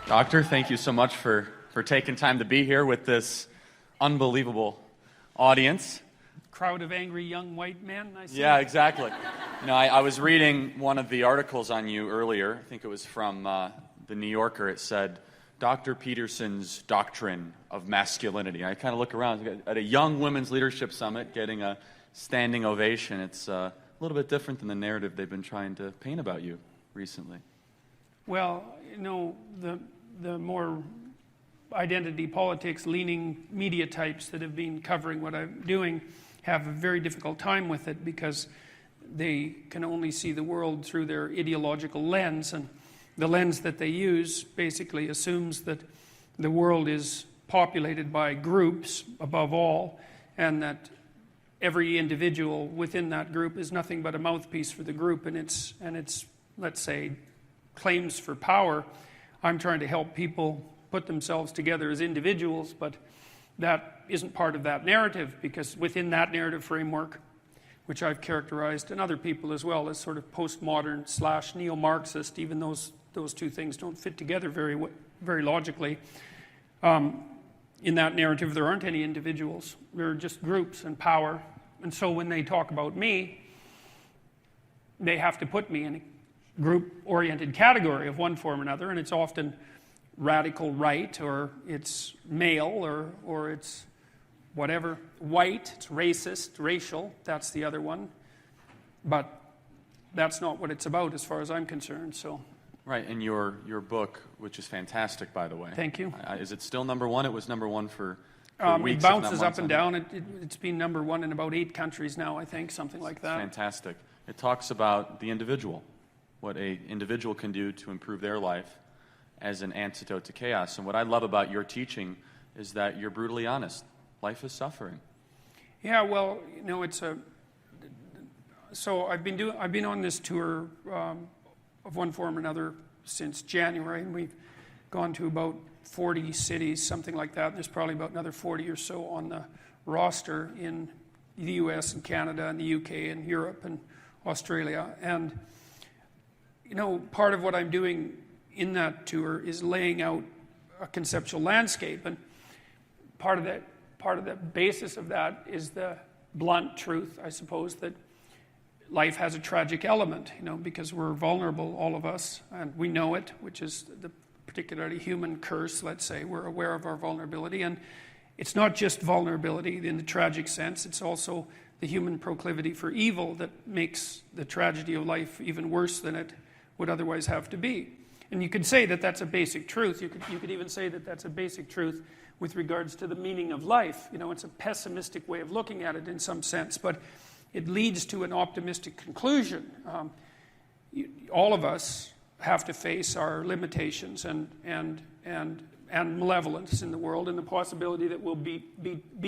Doctor, thank you so much for taking time to be here with this unbelievable audience. Crowd of angry young white men, I see. Yeah, exactly. You know, I was reading one of the articles on you earlier. I think it was from the New Yorker. It said, Dr. Peterson's doctrine of masculinity. I kind of look around at a young women's leadership summit getting a standing ovation. It's a little bit different than the narrative they've been trying to paint about you recently. Well, you know, the more identity politics leaning media types that have been covering what I'm doing have a very difficult time with it because they can only see the world through their ideological lens, and the lens that they use basically assumes that the world is populated by groups above all, and that every individual within that group is nothing but a mouthpiece for the group and its let's say claims for power. I'm trying to help people put themselves together as individuals, but that isn't part of that narrative, because within that narrative framework, which I've characterized, and other people as well, as sort of postmodern / neo-Marxist, even those two things don't fit together very logically. In that narrative, there aren't any individuals. There are just groups and power. And so when they talk about me, they have to put me in a group-oriented category of one form or another, and it's often radical right, or it's male, or it's whatever, white, it's racist, racial, that's the other one. But that's not what it's about as far as I'm concerned, so. Right, and your book, which is fantastic, by the way. Thank you. Is it still number one? It was number one for weeks. It bounces up and down. It's been number one in about 8 countries now, I think, something like that. Fantastic. It talks about the individual, what an individual can do to improve their life as an antidote to chaos. And what I love about your teaching is that you're brutally honest. Life is suffering. Yeah, well, you know, so I've been on this tour of one form or another since January, and we've gone to about 40 cities, something like that. There's probably about another 40 or so on the roster in the US and Canada and the UK and Europe and Australia. And you know, part of what I'm doing in that tour is laying out a conceptual landscape, and part of the basis of that is the blunt truth, I suppose, that life has a tragic element, you know, because we're vulnerable, all of us, and we know it, which is the particularly human curse, let's say. We're aware of our vulnerability, and it's not just vulnerability in the tragic sense, it's also the human proclivity for evil that makes the tragedy of life even worse than it would otherwise have to be. And you could say that that's a basic truth. You could even say that that's a basic truth with regards to the meaning of life. You know, it's a pessimistic way of looking at it in some sense, but it leads to an optimistic conclusion. All of us have to face our limitations and malevolence in the world, and the possibility that we'll be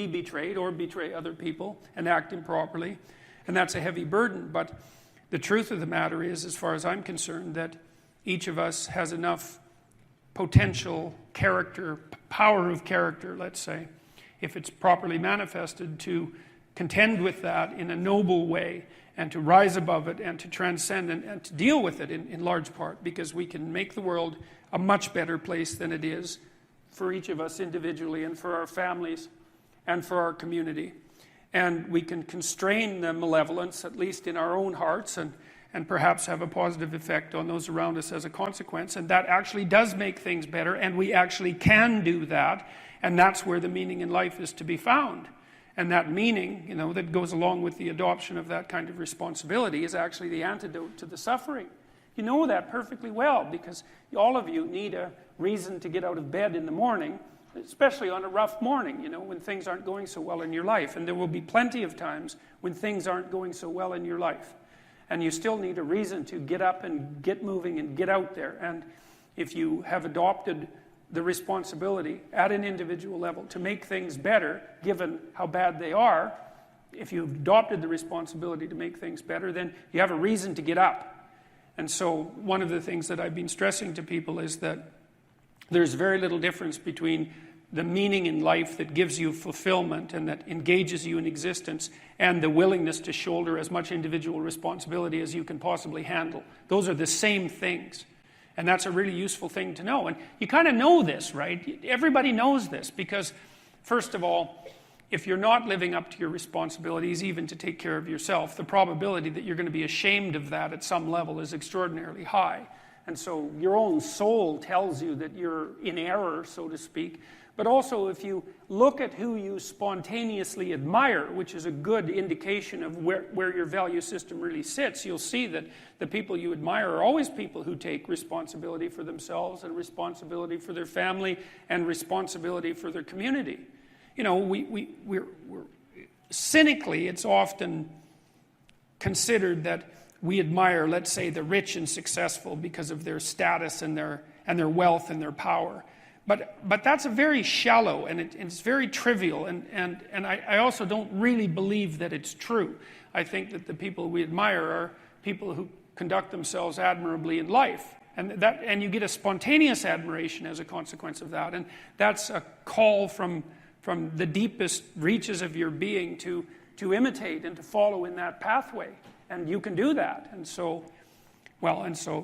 betrayed or betray other people and act improperly, and that's a heavy burden. But the truth of the matter is, as far as I'm concerned, that each of us has enough potential character, power of character, let's say, if it's properly manifested, to contend with that in a noble way and to rise above it and to transcend and to deal with it in large part, because we can make the world a much better place than it is for each of us individually and for our families and for our community. And we can constrain the malevolence, at least in our own hearts, and perhaps have a positive effect on those around us as a consequence. And that actually does make things better, and we actually can do that. And that's where the meaning in life is to be found. And that meaning, you know, that goes along with the adoption of that kind of responsibility is actually the antidote to the suffering. You know that perfectly well, because all of you need a reason to get out of bed in the morning, especially on a rough morning, you know, when things aren't going so well in your life. And there will be plenty of times when things aren't going so well in your life. And you still need a reason to get up and get moving and get out there. And if you have adopted the responsibility at an individual level to make things better, given how bad they are, if you've adopted the responsibility to make things better, then you have a reason to get up. And so one of the things that I've been stressing to people is that there's very little difference between the meaning in life that gives you fulfillment and that engages you in existence, and the willingness to shoulder as much individual responsibility as you can possibly handle. Those are the same things. And that's a really useful thing to know. And you kind of know this, right? Everybody knows this because, first of all, if you're not living up to your responsibilities, even to take care of yourself, the probability that you're going to be ashamed of that at some level is extraordinarily high. And so your own soul tells you that you're in error, so to speak. But also, if you look at who you spontaneously admire, which is a good indication of where your value system really sits, you'll see that the people you admire are always people who take responsibility for themselves and responsibility for their family and responsibility for their community. You know, we're cynically, it's often considered that we admire, let's say, the rich and successful because of their status and their wealth and their power. But that's a very shallow and it's very trivial, and I also don't really believe that it's true. I think that the people we admire are people who conduct themselves admirably in life, and you get a spontaneous admiration as a consequence of that, and that's a call from the deepest reaches of your being to imitate and to follow in that pathway, and you can do that, and so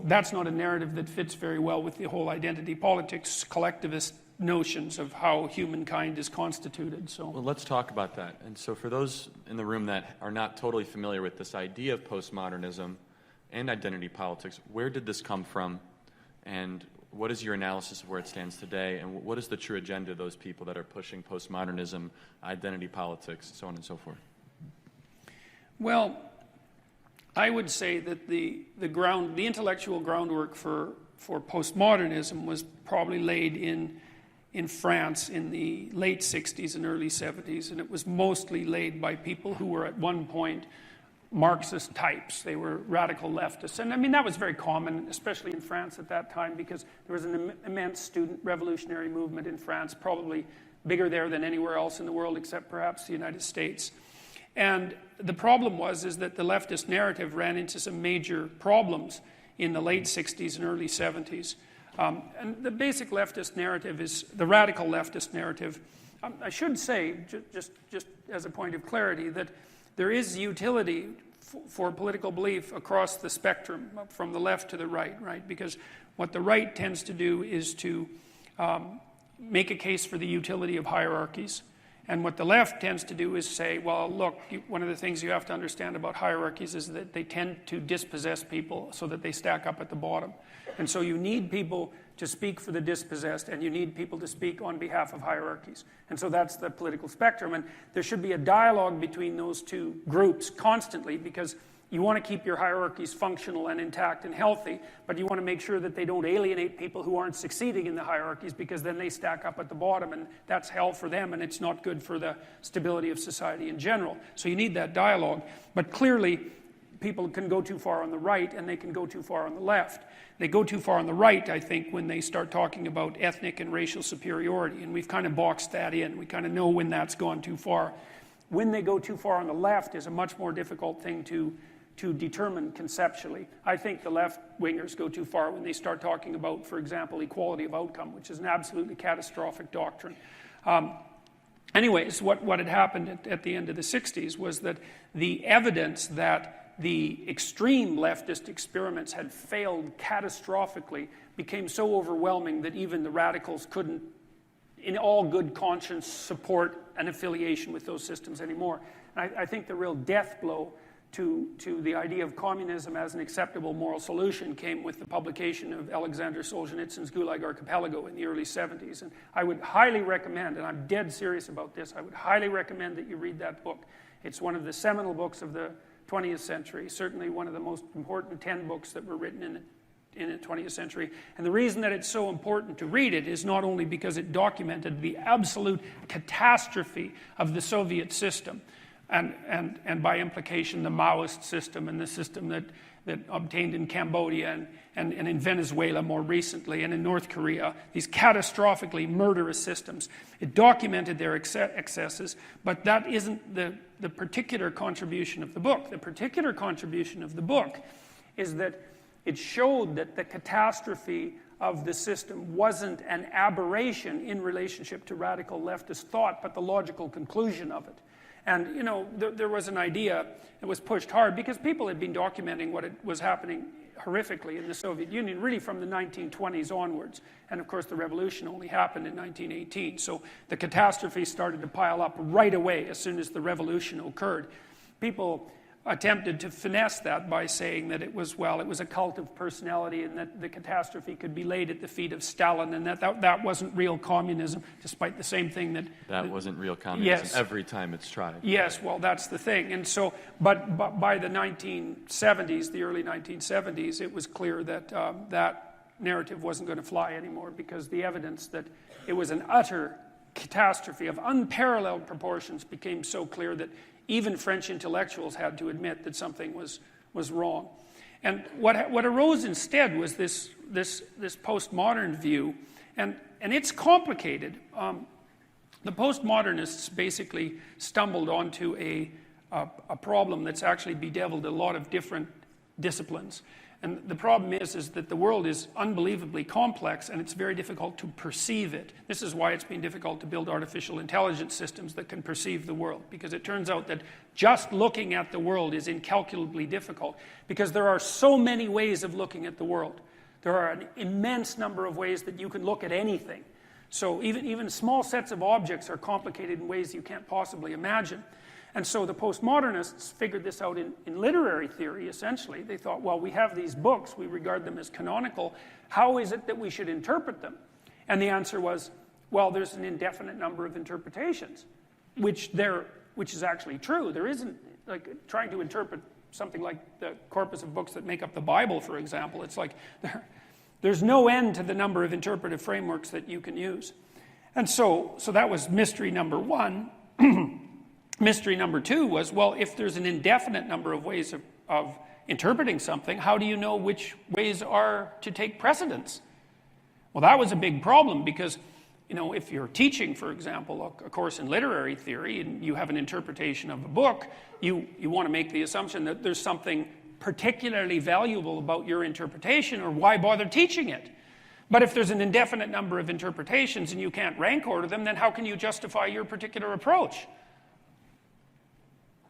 that's not a narrative that fits very well with the whole identity politics, collectivist notions of how humankind is constituted. So, well, let's talk about that. And so for those in the room that are not totally familiar with this idea of postmodernism and identity politics, where did this come from? And what is your analysis of where it stands today? And what is the true agenda of those people that are pushing postmodernism, identity politics, so on and so forth? Well, I would say that the intellectual groundwork for postmodernism was probably laid in France in the late 60s and early 70s, and it was mostly laid by people who were at one point Marxist types. They were radical leftists, and I mean that was very common, especially in France at that time, because there was an immense student revolutionary movement in France, probably bigger there than anywhere else in the world except perhaps the United States. And the problem is that the leftist narrative ran into some major problems in the late 60s and early 70s. And the basic leftist narrative is the radical leftist narrative. I should say, just as a point of clarity, that there is utility for political belief across the spectrum, from the left to the right? Because what the right tends to do is to make a case for the utility of hierarchies. And what the left tends to do is say, well, look, one of the things you have to understand about hierarchies is that they tend to dispossess people so that they stack up at the bottom. And so you need people to speak for the dispossessed, and you need people to speak on behalf of hierarchies. And so that's the political spectrum. And there should be a dialogue between those two groups constantly, because you want to keep your hierarchies functional and intact and healthy, but you want to make sure that they don't alienate people who aren't succeeding in the hierarchies, because then they stack up at the bottom, and that's hell for them, and it's not good for the stability of society in general. So you need that dialogue. But clearly, people can go too far on the right, and they can go too far on the left. They go too far on the right, I think, when they start talking about ethnic and racial superiority, and we've kind of boxed that in. We kind of know when that's gone too far. When they go too far on the left is a much more difficult thing to determine conceptually. I think the left-wingers go too far when they start talking about, for example, equality of outcome, which is an absolutely catastrophic doctrine. Anyways, what had happened at the end of the 60s was that the evidence that the extreme leftist experiments had failed catastrophically became so overwhelming that even the radicals couldn't, in all good conscience, support an affiliation with those systems anymore. And I think the real death blow to the idea of communism as an acceptable moral solution came with the publication of Alexander Solzhenitsyn's Gulag Archipelago in the early 70s. And I would highly recommend, and I'm dead serious about this, I would highly recommend that you read that book. It's one of the seminal books of the 20th century, certainly one of the most important 10 books that were written in the 20th century. And the reason that it's so important to read it is not only because it documented the absolute catastrophe of the Soviet system, and by implication the Maoist system and the system that obtained in Cambodia and in Venezuela more recently, and in North Korea, these catastrophically murderous systems. It documented their excesses, but that isn't the particular contribution of the book. The particular contribution of the book is that it showed that the catastrophe of the system wasn't an aberration in relationship to radical leftist thought, but the logical conclusion of it. And, you know, there was an idea that was pushed hard because people had been documenting what was happening horrifically in the Soviet Union, really from the 1920s onwards. And of course, the revolution only happened in 1918. So the catastrophe started to pile up right away as soon as the revolution occurred. People attempted to finesse that by saying that it was a cult of personality, and that the catastrophe could be laid at the feet of Stalin, and that wasn't real communism, despite the same thing that wasn't real communism. Yes. Every time it's tried. Yes, well, that's the thing. And so, but by the 1970s, the early 1970s, it was clear that that narrative wasn't going to fly anymore, because the evidence that it was an utter catastrophe of unparalleled proportions became so clear that even French intellectuals had to admit that something was wrong. And what arose instead was this postmodern view, and it's complicated. The postmodernists basically stumbled onto a problem that's actually bedeviled a lot of different disciplines. And the problem is that the world is unbelievably complex, and it's very difficult to perceive it. This is why it's been difficult to build artificial intelligence systems that can perceive the world, because it turns out that just looking at the world is incalculably difficult, because there are so many ways of looking at the world. There are an immense number of ways that you can look at anything. So even small sets of objects are complicated in ways you can't possibly imagine. And so the postmodernists figured this out in literary theory, essentially. They thought, well, we have these books, we regard them as canonical. How is it that we should interpret them? And the answer was, well, there's an indefinite number of interpretations, which is actually true. There isn't, like, trying to interpret something like the corpus of books that make up the Bible, for example. It's like there's no end to the number of interpretive frameworks that you can use. And so that was mystery number one. Mystery number two was, well, if there's an indefinite number of ways of interpreting something, how do you know which ways are to take precedence? Well, that was a big problem, because, if you're teaching, for example, a course in literary theory, and you have an interpretation of a book, you want to make the assumption that there's something particularly valuable about your interpretation, or why bother teaching it? But if there's an indefinite number of interpretations and you can't rank order them, then how can you justify your particular approach?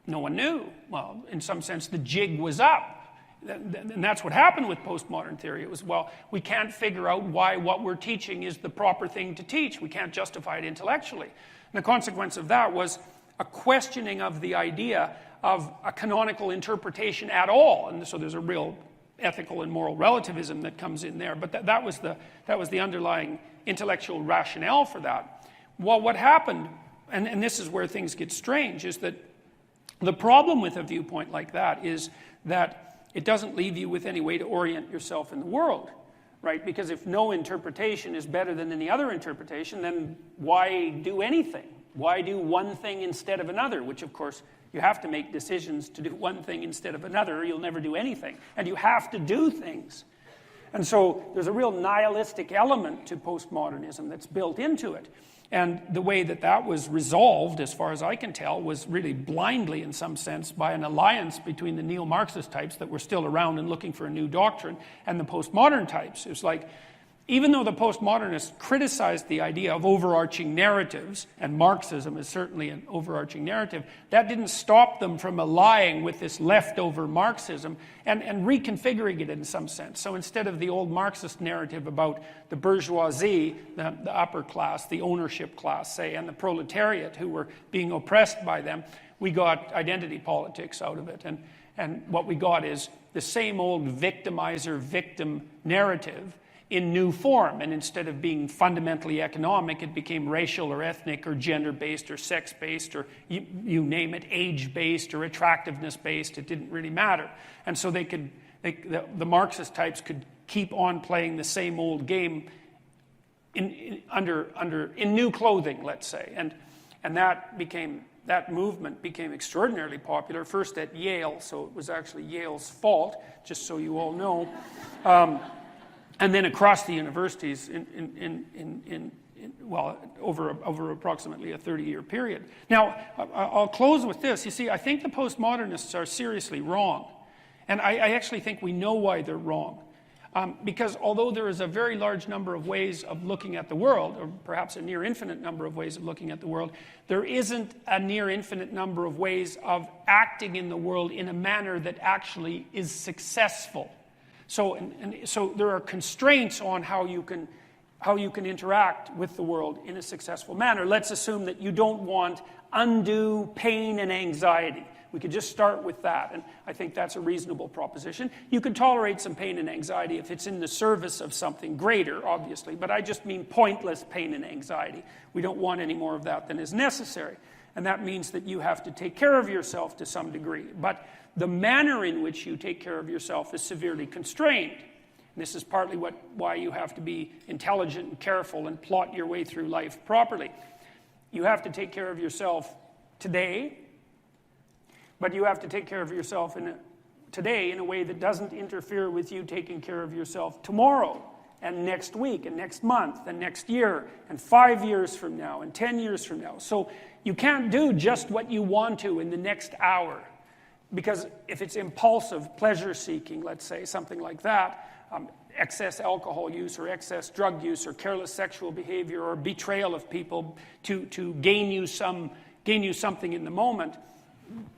No one knew. Well, in some sense, the jig was up. And that's what happened with postmodern theory. It was, well, we can't figure out why what we're teaching is the proper thing to teach. We can't justify it intellectually. And the consequence of that was a questioning of the idea of a canonical interpretation at all. And so there's a real ethical and moral relativism that comes in there. But that was the underlying intellectual rationale for that. Well, what happened, and this is where things get strange, is that the problem with a viewpoint like that is that it doesn't leave you with any way to orient yourself in the world, right? Because if no interpretation is better than any other interpretation, then why do anything? Why do one thing instead of another? Which, of course, you have to make decisions to do one thing instead of another, or you'll never do anything. And you have to do things. And so there's a real nihilistic element to postmodernism that's built into it. And the way that was resolved, as far as I can tell, was really blindly, in some sense, by an alliance between the neo-Marxist types that were still around and looking for a new doctrine, and the postmodern types. It was like, even though the postmodernists criticized the idea of overarching narratives, and Marxism is certainly an overarching narrative, that didn't stop them from allying with this leftover Marxism and reconfiguring it in some sense. So instead of the old Marxist narrative about the bourgeoisie, the upper class, the ownership class, say, and the proletariat who were being oppressed by them, we got identity politics out of it. And what we got is the same old victimizer-victim narrative in new form, and instead of being fundamentally economic, it became racial or ethnic or gender-based or sex-based or you name it, age-based or attractiveness-based. It didn't really matter. And so the Marxist types could keep on playing the same old game in new clothing, let's say. And that movement became extraordinarily popular, first at Yale, so it was actually Yale's fault, just so you all know. And then across the universities over approximately a 30-year period. Now, I'll close with this. You see, I think the postmodernists are seriously wrong. And I actually think we know why they're wrong. Because although there is a very large number of ways of looking at the world, or perhaps a near infinite number of ways of looking at the world, there isn't a near infinite number of ways of acting in the world in a manner that actually is successful. So, so there are constraints on how you can interact with the world in a successful manner. Let's assume that you don't want undue pain and anxiety. We could just start with that, and I think that's a reasonable proposition. You can tolerate some pain and anxiety if it's in the service of something greater, obviously, but I just mean pointless pain and anxiety. We don't want any more of that than is necessary, and that means that you have to take care of yourself to some degree. But the manner in which you take care of yourself is severely constrained. And this is partly why you have to be intelligent and careful and plot your way through life properly. You have to take care of yourself today, but you have to take care of yourself today in a way that doesn't interfere with you taking care of yourself tomorrow and next week and next month and next year and 5 years from now and 10 years from now. So you can't do just what you want to in the next hour, because if it's impulsive pleasure seeking, let's say, something like that, excess alcohol use or excess drug use or careless sexual behavior or betrayal of people to gain you something in the moment,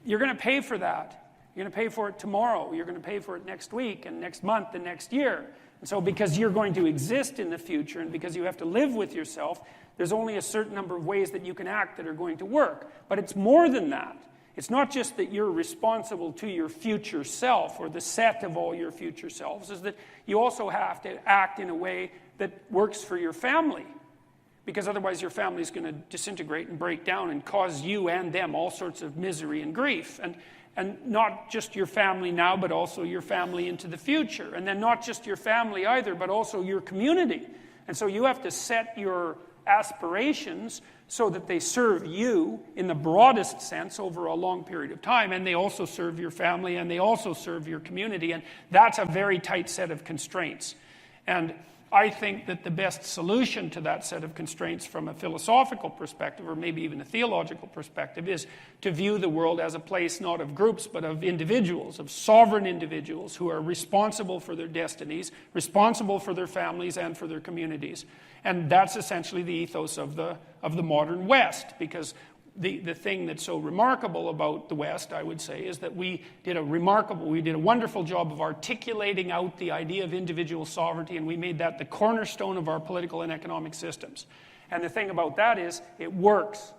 you're going to pay for that. You're going to pay for it tomorrow. You're going to pay for it next week and next month and next year. And so because you're going to exist in the future and because you have to live with yourself, there's only a certain number of ways that you can act that are going to work. But it's more than that. It's not just that you're responsible to your future self or the set of all your future selves. It's that you also have to act in a way that works for your family. Because otherwise your family is going to disintegrate and break down and cause you and them all sorts of misery and grief. And not just your family now, but also your family into the future. And then not just your family either, but also your community. And so you have to set your aspirations so that they serve you in the broadest sense over a long period of time, and they also serve your family, and they also serve your community, and that's a very tight set of constraints. And I think that the best solution to that set of constraints from a philosophical perspective, or maybe even a theological perspective, is to view the world as a place not of groups, but of individuals, of sovereign individuals who are responsible for their destinies, responsible for their families and for their communities. And that's essentially the ethos of the modern West, because the thing that's so remarkable about the West, I would say, is that we did a wonderful job of articulating out the idea of individual sovereignty, and we made that the cornerstone of our political and economic systems. And the thing about that is, it works.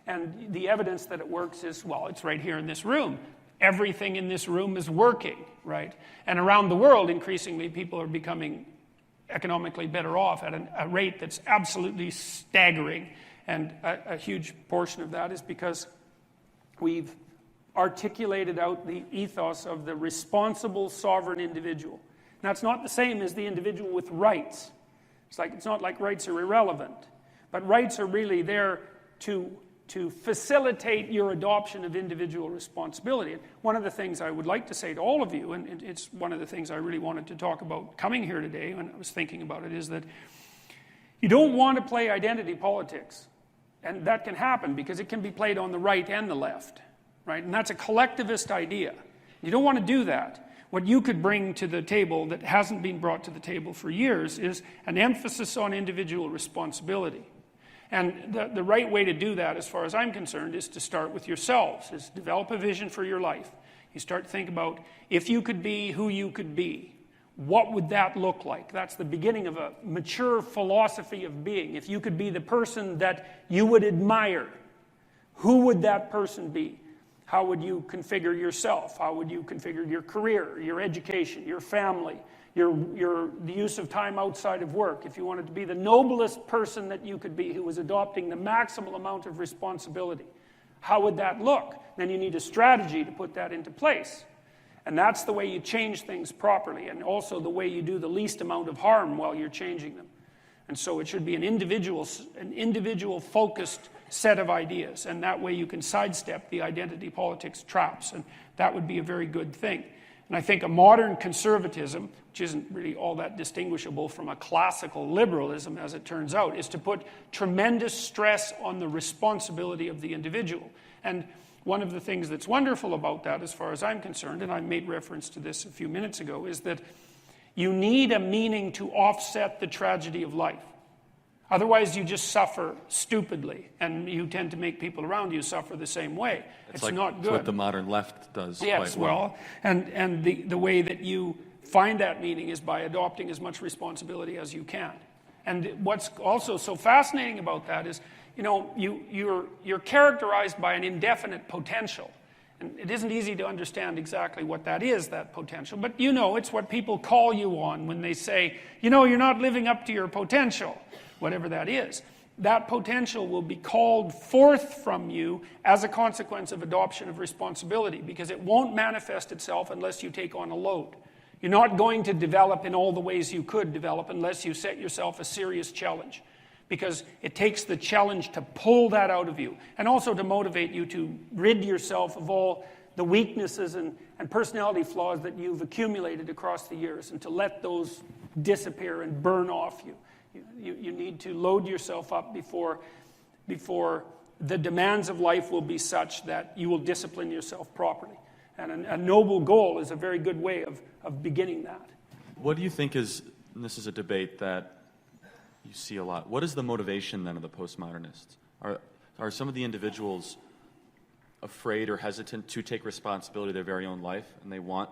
And the evidence that it works is, well, it's right here in this room. Everything in this room is working, right? And around the world, increasingly, people are becoming economically better off at a rate that's absolutely staggering. And a huge portion of that is because we've articulated out the ethos of the responsible sovereign individual. And that's not the same as the individual with rights. It's not like rights are irrelevant. But rights are really there to facilitate your adoption of individual responsibility. And one of the things I would like to say to all of you, and it's one of the things I really wanted to talk about coming here today when I was thinking about it, is that you don't want to play identity politics. And that can happen because it can be played on the right and the left, right? And that's a collectivist idea. You don't want to do that. What you could bring to the table that hasn't been brought to the table for years is an emphasis on individual responsibility. And the right way to do that, as far as I'm concerned, is to start with yourselves, is develop a vision for your life. You start to think about, if you could be who you could be, what would that look like? That's the beginning of a mature philosophy of being. If you could be the person that you would admire, who would that person be? How would you configure yourself? How would you configure your career, your education, your family, the use of time outside of work? If you wanted to be the noblest person that you could be, who was adopting the maximal amount of responsibility, how would that look? Then you need a strategy to put that into place. And that's the way you change things properly, and also the way you do the least amount of harm while you're changing them. And so it should be an individual-focused set of ideas, and that way you can sidestep the identity politics traps, and that would be a very good thing. And I think a modern conservatism, which isn't really all that distinguishable from a classical liberalism, as it turns out, is to put tremendous stress on the responsibility of the individual. And one of the things that's wonderful about that, as far as I'm concerned, and I made reference to this a few minutes ago, is that you need a meaning to offset the tragedy of life. Otherwise, you just suffer stupidly, and you tend to make people around you suffer the same way. It's not good. It's what the modern left does quite well. And the way that you find that meaning is by adopting as much responsibility as you can. And what's also so fascinating about that is, you're characterized by an indefinite potential. And it isn't easy to understand exactly what that is, that potential. But it's what people call you on when they say, you're not living up to your potential, whatever that is. That potential will be called forth from you as a consequence of adoption of responsibility, because it won't manifest itself unless you take on a load. You're not going to develop in all the ways you could develop unless you set yourself a serious challenge, because it takes the challenge to pull that out of you, and also to motivate you to rid yourself of all the weaknesses and personality flaws that you've accumulated across the years, and to let those disappear and burn off you. You need to load yourself up before the demands of life will be such that you will discipline yourself properly. And a noble goal is a very good way of beginning that. What do you think is, and this is a debate that you see a lot, what is the motivation then of the postmodernists? Are some of the individuals afraid or hesitant to take responsibility of their very own life, and they want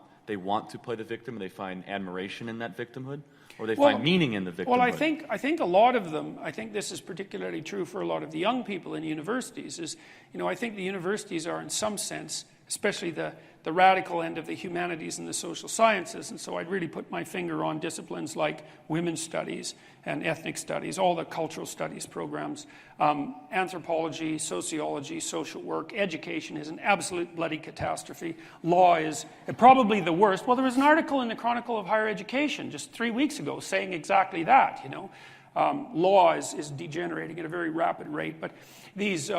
to play the victim, and they find admiration in that victimhood? Or they find meaning in the victimhood? Well, I think a lot of them, I think this is particularly true for a lot of the young people in universities, is, I think the universities are in some sense, especially the radical end of the humanities and the social sciences, and so I'd really put my finger on disciplines like women's studies and ethnic studies, all the cultural studies programs, anthropology, sociology, social work. Education is an absolute bloody catastrophe. Law is probably the worst. Well, there was an article in the Chronicle of Higher Education just 3 weeks ago saying exactly that, Law is degenerating at a very rapid rate, but these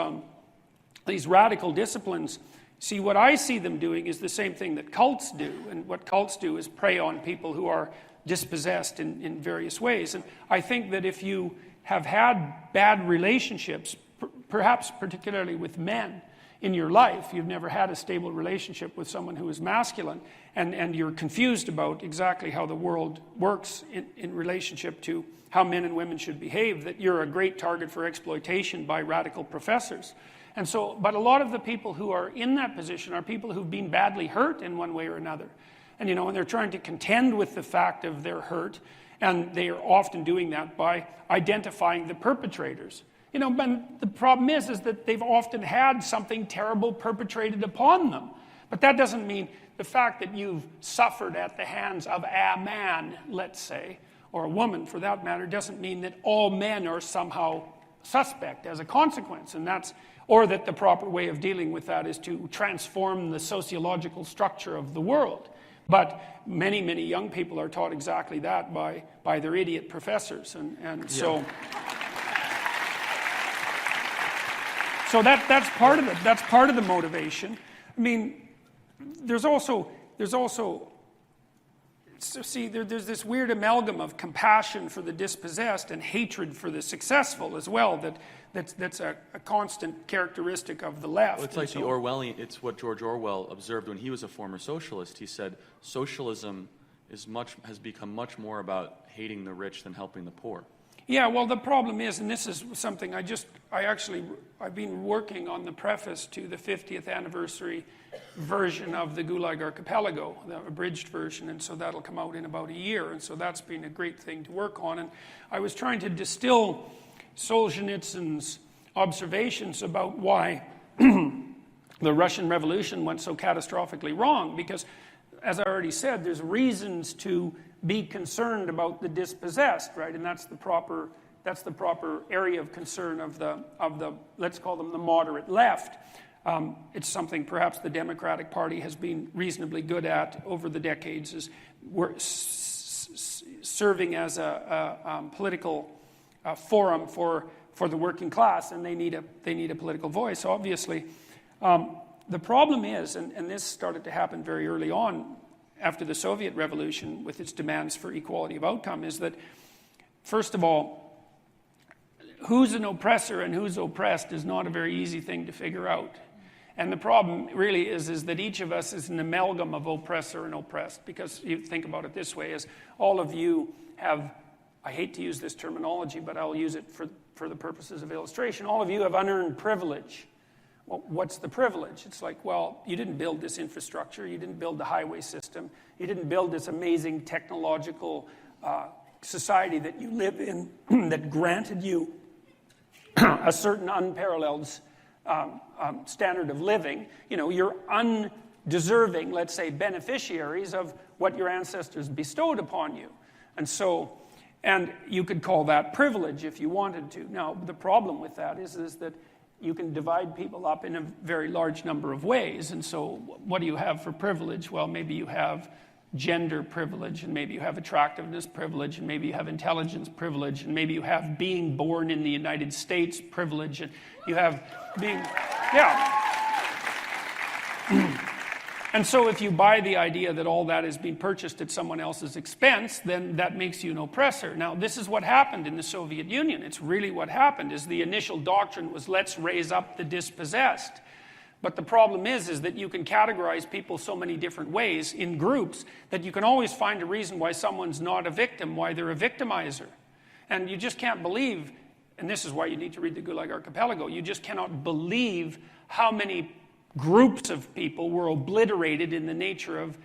radical disciplines, see, what I see them doing is the same thing that cults do, and what cults do is prey on people who are dispossessed in various ways. And I think that if you have had bad relationships, perhaps particularly with men in your life, you've never had a stable relationship with someone who is masculine, and you're confused about exactly how the world works in relationship to how men and women should behave, that you're a great target for exploitation by radical professors. And so, but a lot of the people who are in that position are people who've been badly hurt in one way or another. And, and they're trying to contend with the fact of their hurt, and they are often doing that by identifying the perpetrators. But the problem is that they've often had something terrible perpetrated upon them. But that doesn't mean the fact that you've suffered at the hands of a man, let's say, or a woman for that matter, doesn't mean that all men are somehow suspect as a consequence. And or that the proper way of dealing with that is to transform the sociological structure of the world. But many, many young people are taught exactly that by their idiot professors. So that's part of it. That's part of the motivation. I mean, there's also there's this weird amalgam of compassion for the dispossessed and hatred for the successful as well. That's a constant characteristic of the left. Well, it's like the Orwellian. It's what George Orwell observed when he was a former socialist. He said socialism has become much more about hating the rich than helping the poor. Yeah, well, the problem is, and this is something I've been working on the preface to the 50th anniversary version of the Gulag Archipelago, the abridged version, and so that'll come out in about a year, and so that's been a great thing to work on. And I was trying to distill Solzhenitsyn's observations about why the Russian Revolution went so catastrophically wrong, because, as I already said, there's reasons to be concerned about the dispossessed, right? And that's the proper area of concern of the let's call them the moderate left. It's something perhaps the Democratic Party has been reasonably good at over the decades, is serving as a political forum for the working class, and they need a political voice, obviously. The problem is, and this started to happen very early on after the Soviet Revolution with its demands for equality of outcome, is that, first of all, who's an oppressor and who's oppressed is not a very easy thing to figure out. And the problem really is that each of us is an amalgam of oppressor and oppressed, because you think about it this way, is all of you have, I hate to use this terminology, but I'll use it for the purposes of illustration, all of you have unearned privilege, well, what's the privilege? It's like, well, you didn't build this infrastructure, you didn't build the highway system, you didn't build this amazing technological society that you live in that granted you a certain unparalleled standard of living. You know, you're undeserving, let's say, beneficiaries of what your ancestors bestowed upon you. And so, and you could call that privilege if you wanted to. Now, the problem with that is that you can divide people up in a very large number of ways. And so what do you have for privilege? Well, maybe you have gender privilege, and maybe you have attractiveness privilege, and maybe you have intelligence privilege, and maybe you have being born in the United States privilege, and you have being, yeah. And so if you buy the idea that all that is being purchased at someone else's expense, then that makes you an oppressor. Now, this is what happened in the Soviet Union. It's really what happened, is the initial doctrine was, let's raise up the dispossessed. But the problem is that you can categorize people so many different ways in groups that you can always find a reason why someone's not a victim, why they're a victimizer. And you just can't believe, and this is why you need to read the Gulag Archipelago, you just cannot believe how many groups of people were obliterated in the nature of,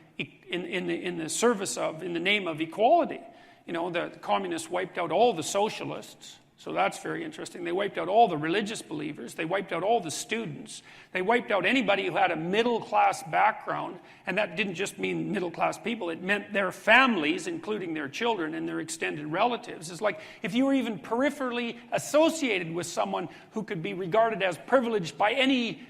in the service of, in the name of equality. You know, the communists wiped out all the socialists. So that's very interesting. They wiped out all the religious believers. They wiped out all the students. They wiped out anybody who had a middle-class background. And that didn't just mean middle-class people. It meant their families, including their children and their extended relatives. It's like if you were even peripherally associated with someone who could be regarded as privileged by any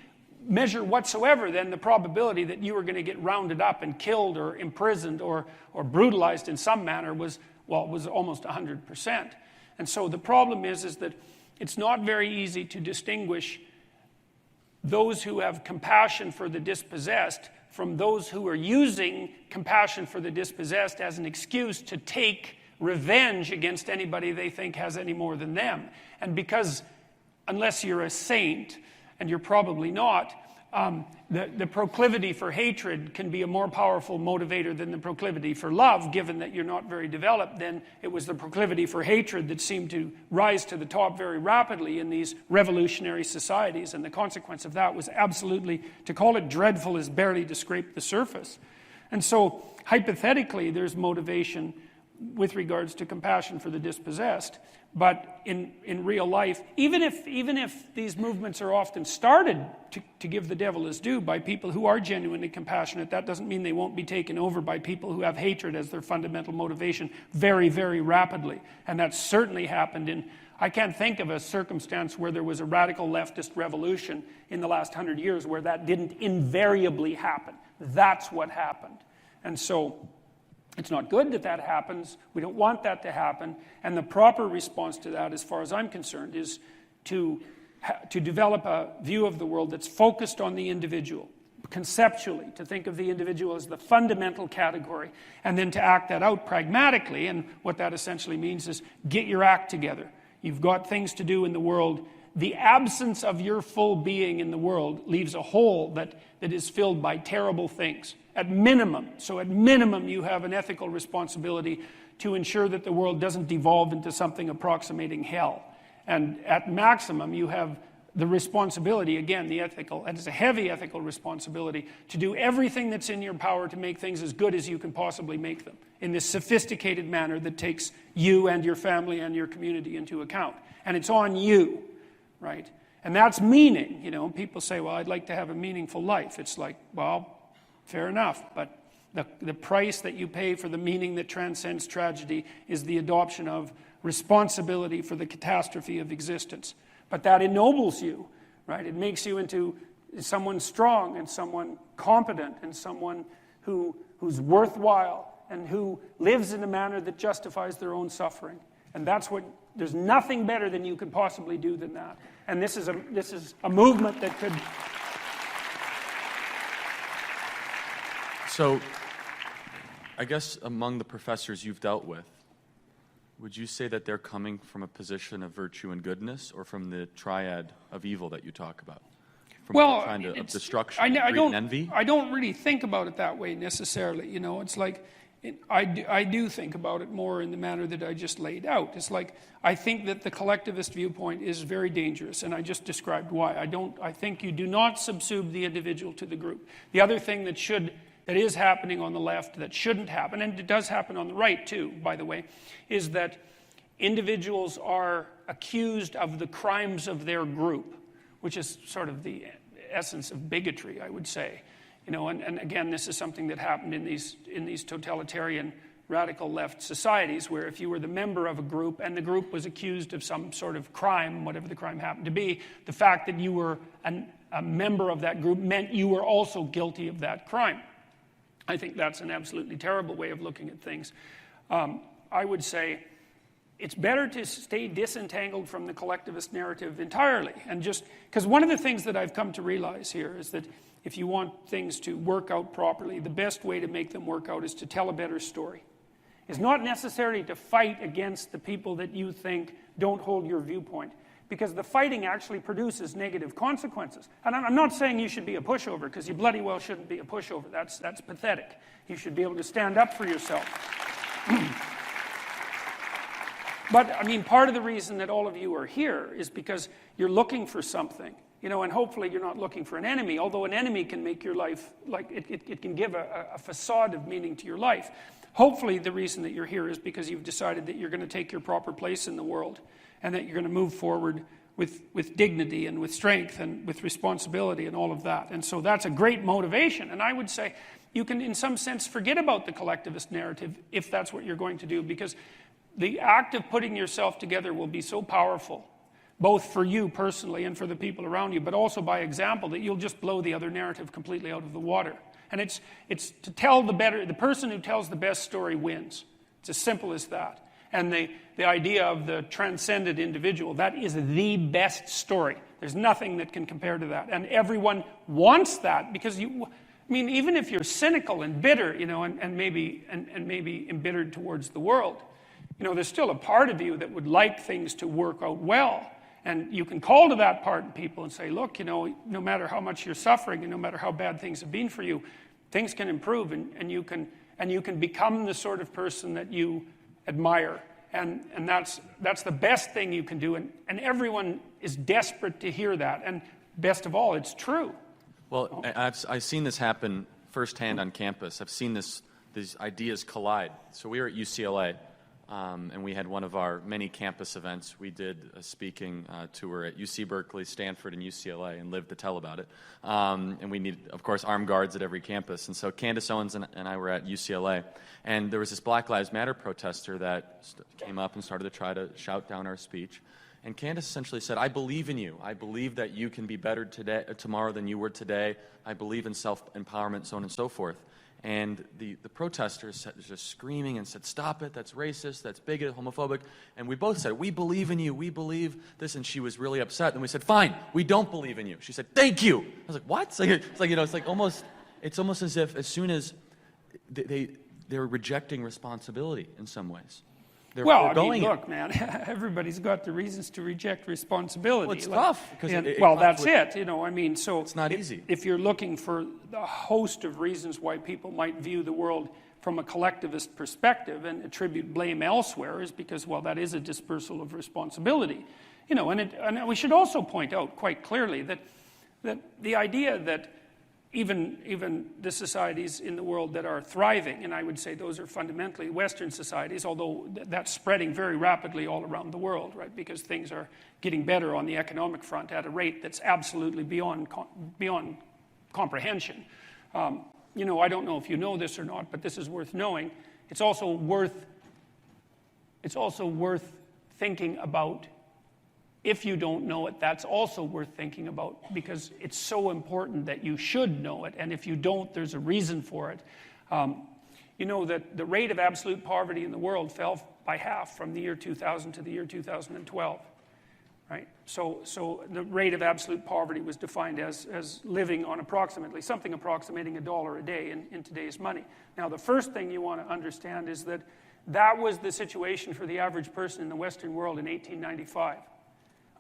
measure whatsoever, then the probability that you were going to get rounded up and killed or imprisoned or brutalized in some manner was almost 100%. And so the problem is that it's not very easy to distinguish those who have compassion for the dispossessed from those who are using compassion for the dispossessed as an excuse to take revenge against anybody they think has any more than them. And because, unless you're a saint, and you're probably not, the proclivity for hatred can be a more powerful motivator than the proclivity for love, given that you're not very developed. Then it was the proclivity for hatred that seemed to rise to the top very rapidly in these revolutionary societies, and the consequence of that was absolutely, to call it dreadful is barely to scrape the surface. And so, hypothetically, there's motivation with regards to compassion for the dispossessed. But in real life, even if these movements are often started, to give the devil his due, by people who are genuinely compassionate, that doesn't mean they won't be taken over by people who have hatred as their fundamental motivation very, very rapidly. And that certainly happened in, I can't think of a circumstance where there was a radical leftist revolution in the last 100 years where that didn't invariably happen. That's what happened. And so it's not good that that happens. We don't want that to happen. And the proper response to that, as far as I'm concerned, is to develop a view of the world that's focused on the individual, conceptually, to think of the individual as the fundamental category, and then to act that out pragmatically. And what that essentially means is get your act together. You've got things to do in the world. The absence of your full being in the world leaves a hole that is filled by terrible things. At minimum, you have an ethical responsibility to ensure that the world doesn't devolve into something approximating hell. And at maximum, you have the responsibility, again, and it's a heavy ethical responsibility, to do everything that's in your power to make things as good as you can possibly make them, in this sophisticated manner that takes you and your family and your community into account. And it's on you, right? And that's meaning. You know, people say, well, I'd like to have a meaningful life. It's like, well, fair enough, but the price that you pay for the meaning that transcends tragedy is the adoption of responsibility for the catastrophe of existence. But that ennobles you, right? It makes you into someone strong and someone competent and someone who's worthwhile and who lives in a manner that justifies their own suffering. And that's what, there's nothing better than you could possibly do than that. And this is a movement that could... So, I guess among the professors you've dealt with, would you say that they're coming from a position of virtue and goodness, or from the triad of evil that you talk about? From of destruction, greed, and envy? I don't really think about it that way necessarily. You know, it's like I do think about it more in the manner that I just laid out. It's like, I think that the collectivist viewpoint is very dangerous, and I just described why. I think you do not subsume the individual to the group. The other thing that is happening on the left that shouldn't happen, and it does happen on the right too, by the way, is that individuals are accused of the crimes of their group, which is sort of the essence of bigotry, I would say. And again, this is something that happened in these totalitarian radical left societies, where if you were the member of a group and the group was accused of some sort of crime, whatever the crime happened to be, the fact that you were a member of that group meant you were also guilty of that crime. I think that's an absolutely terrible way of looking at things. I would say it's better to stay disentangled from the collectivist narrative entirely. And just because one of the things that I've come to realize here is that if you want things to work out properly, the best way to make them work out is to tell a better story. It's not necessarily to fight against the people that you think don't hold your viewpoint, because the fighting actually produces negative consequences. And I'm not saying you should be a pushover, because you bloody well shouldn't be a pushover. That's pathetic. You should be able to stand up for yourself. But, I mean, part of the reason that all of you are here is because you're looking for something. And hopefully you're not looking for an enemy, although an enemy can make your life, like, it can give a facade of meaning to your life. Hopefully the reason that you're here is because you've decided that you're going to take your proper place in the world, and that you're going to move forward with dignity and with strength and with responsibility and all of that. And so that's a great motivation. And I would say you can, in some sense, forget about the collectivist narrative if that's what you're going to do, because the act of putting yourself together will be so powerful, both for you personally and for the people around you, but also by example, that you'll just blow the other narrative completely out of the water. And it's to tell the person who tells the best story wins. It's as simple as that. And the idea of the transcended individual, that is the best story. There's nothing that can compare to that. And everyone wants that, because even if you're cynical and bitter, and maybe embittered towards the world, there's still a part of you that would like things to work out well. And you can call to that part in people and say, look, no matter how much you're suffering and no matter how bad things have been for you, things can improve, and you can become the sort of person that you admire. And that's the best thing you can do. And everyone is desperate to hear that. And best of all, it's true. Well, I've seen this happen firsthand on campus. I've seen these ideas collide. So we were at UCLA. And we had one of our many campus events. We did a speaking tour at UC Berkeley, Stanford, and UCLA, and lived to tell about it. And we need, of course, armed guards at every campus. And so Candace Owens and I were at UCLA. And there was this Black Lives Matter protester that came up and started to try to shout down our speech. And Candace essentially said, I believe in you. I believe that you can be better tomorrow than you were today. I believe in self-empowerment, so on and so forth. And the protesters just screaming and said, stop it, that's racist, that's bigoted, homophobic. And we both said, we believe in you, we believe this. And she was really upset. And we said, fine, we don't believe in you. She said, thank you. I was like, what? It's almost as if as soon as they're rejecting responsibility in some ways. Look, man, everybody's got the reasons to reject responsibility. Well, it's tough. That's it. So it's not easy. If you're looking for a host of reasons why people might view the world from a collectivist perspective and attribute blame elsewhere, is because, that is a dispersal of responsibility. And we should also point out quite clearly that the idea that even the societies in the world that are thriving, and I would say those are fundamentally Western societies, although that's spreading very rapidly all around the world, right? Because things are getting better on the economic front at a rate that's absolutely beyond comprehension. I don't know if you know this or not, but this is worth knowing. It's also worth thinking about. If you don't know it, that's also worth thinking about, because it's so important that you should know it. And if you don't, there's a reason for it. That the rate of absolute poverty in the world fell by half from the year 2000 to the year 2012. Right? So the rate of absolute poverty was defined as living on something approximating $1 a day in today's money. Now, the first thing you want to understand is that was the situation for the average person in the Western world in 1895.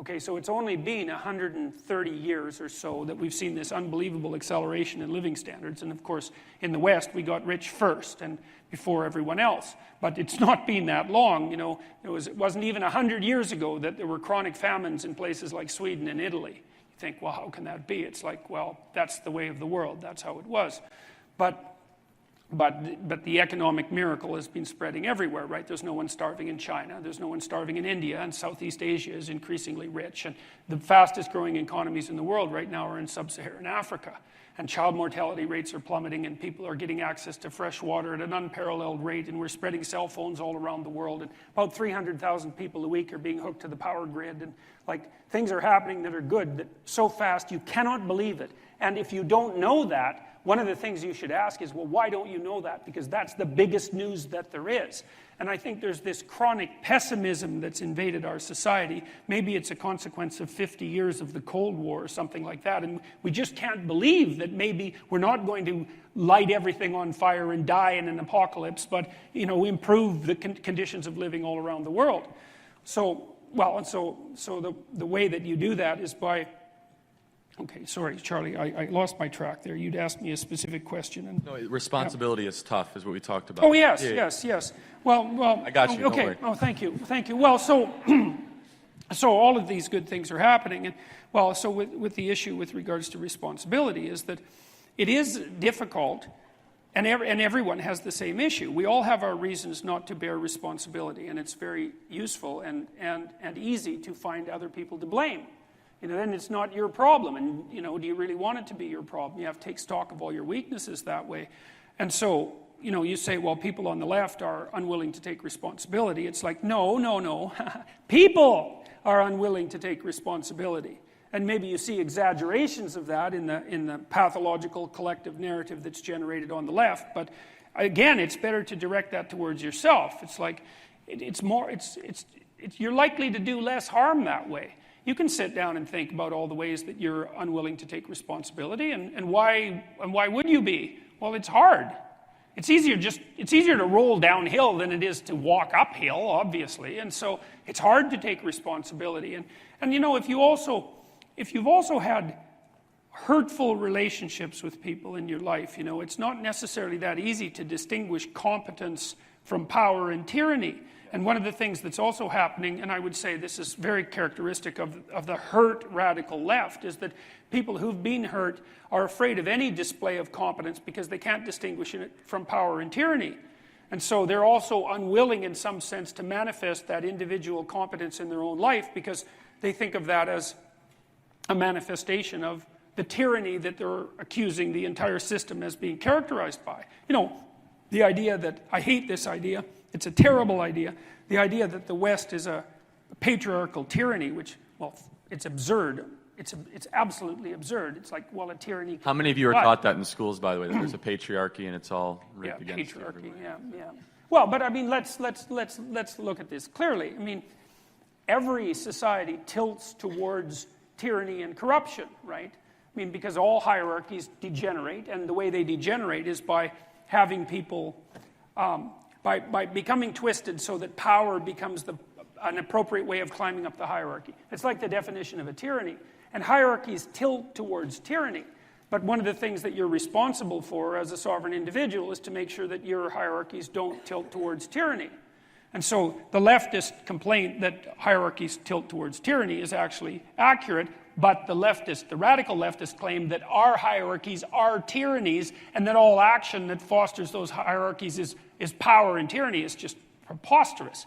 Okay, so it's only been 130 years or so that we've seen this unbelievable acceleration in living standards. And of course, in the West, we got rich first and before everyone else. But it's not been that long. You know, it wasn't even 100 years ago that there were chronic famines in places like Sweden and Italy. You think, well, how can that be? It's like, well, that's the way of the world. That's how it was. But the economic miracle has been spreading everywhere, right? There's no one starving in China. There's no one starving in India. And Southeast Asia is increasingly rich. And the fastest growing economies in the world right now are in sub-Saharan Africa. And child mortality rates are plummeting, and people are getting access to fresh water at an unparalleled rate. And we're spreading cell phones all around the world. And about 300,000 people a week are being hooked to the power grid. And like, things are happening that are good, that so fast you cannot believe it. And if you don't know that, one of the things you should ask is, well, why don't you know that? Because that's the biggest news that there is. And I think there's this chronic pessimism that's invaded our society. Maybe it's a consequence of 50 years of the Cold War or something like that. And we just can't believe that maybe we're not going to light everything on fire and die in an apocalypse, but, you know, improve the conditions of living all around the world. So, well, and so the way that you do that is by... Okay, sorry, Charlie, I lost my track there. You'd asked me a specific question. And, No, responsibility is tough, is what we talked about. oh, yes, Yeah. yes. Well. I got you, okay. don't worry. Oh, thank you. Well, so all of these good things are happening. And, well, so with the issue with regards to responsibility is that it is difficult, and everyone has the same issue. We all have our reasons not to bear responsibility, and it's very useful and easy to find other people to blame. You know, then it's not your problem. And, you know, do you really want it to be your problem? You have to take stock of all your weaknesses that way. And so, you know, you say, well, people on the left are unwilling to take responsibility. It's like, no. People are unwilling to take responsibility. And maybe you see exaggerations of that in the pathological collective narrative that's generated on the left. But again, it's better to direct that towards yourself. It's like, you're likely to do less harm that way. You can sit down and think about all the ways that you're unwilling to take responsibility, and why would you be? Well, it's hard. It's easier to roll downhill than it is to walk uphill, obviously, and so it's hard to take responsibility. And you know, if you've also had hurtful relationships with people in your life, you know, it's not necessarily that easy to distinguish competence from power and tyranny. And one of the things that's also happening, and I would say this is very characteristic of the hurt radical left, is that people who've been hurt are afraid of any display of competence because they can't distinguish it from power and tyranny. And so they're also unwilling in some sense to manifest that individual competence in their own life because they think of that as a manifestation of the tyranny that they're accusing the entire system as being characterized by. You know, the idea that, I hate this idea, it's a terrible idea. The idea that the West is a patriarchal tyranny, which, well, it's absurd. It's absolutely absurd. It's like, well, a tyranny. How many of you are taught that in schools, by the way, that there's a patriarchy and it's all ripped against patriarchy, everywhere? yeah. Well, but I mean, let's look at this clearly. I mean, every society tilts towards tyranny and corruption, right? I mean, because all hierarchies degenerate, and the way they degenerate is by having people, by becoming twisted so that power becomes an appropriate way of climbing up the hierarchy. It's like the definition of a tyranny. And hierarchies tilt towards tyranny. But one of the things that you're responsible for as a sovereign individual is to make sure that your hierarchies don't tilt towards tyranny. And so the leftist complaint that hierarchies tilt towards tyranny is actually accurate, but the radical leftist claim that our hierarchies are tyrannies and that all action that fosters those hierarchies is power and tyranny is just preposterous.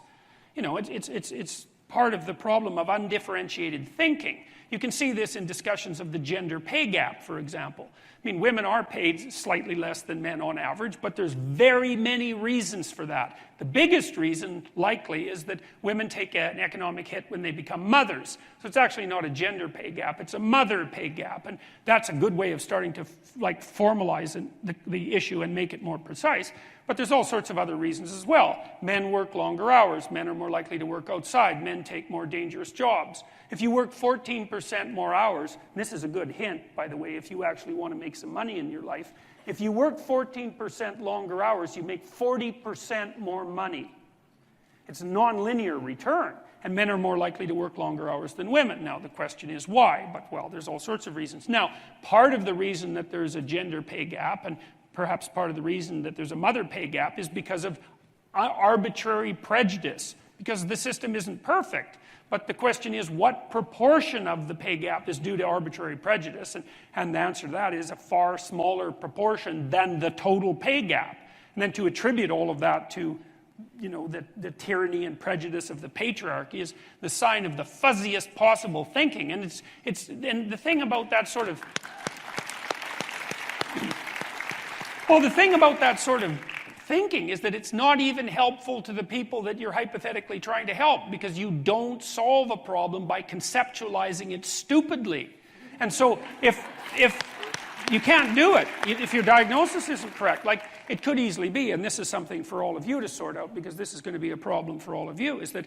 You know, it's part of the problem of undifferentiated thinking. You can see this in discussions of the gender pay gap, for example. I mean, women are paid slightly less than men on average, but there's very many reasons for that. The biggest reason, likely, is that women take an economic hit when they become mothers. So it's actually not a gender pay gap, it's a mother pay gap. And that's a good way of starting to formalize the issue and make it more precise. But there's all sorts of other reasons as well. Men work longer hours. Men are more likely to work outside. Men take more dangerous jobs. If you work 14% more hours, and this is a good hint, by the way, if you actually want to make some money in your life, if you work 14% longer hours, you make 40% more money. It's a non-linear return. and men are more likely to work longer hours than women. Now, the question is why? But, well, there's all sorts of reasons. Now, part of the reason that there's a gender pay gap, and perhaps part of the reason that there's a mother pay gap, is because of arbitrary prejudice, because the system isn't perfect. But the question is, what proportion of the pay gap is due to arbitrary prejudice? And the answer to that is a far smaller proportion than the total pay gap. And then to attribute all of that to, you know, the tyranny and prejudice of the patriarchy is the sign of the fuzziest possible thinking. And and the thing about that sort of... Well, the thing about that sort of thinking is that it's not even helpful to the people that you're hypothetically trying to help, because you don't solve a problem by conceptualizing it stupidly. And so if you can't do it, if your diagnosis isn't correct, like it could easily be, and this is something for all of you to sort out, because this is going to be a problem for all of you, is that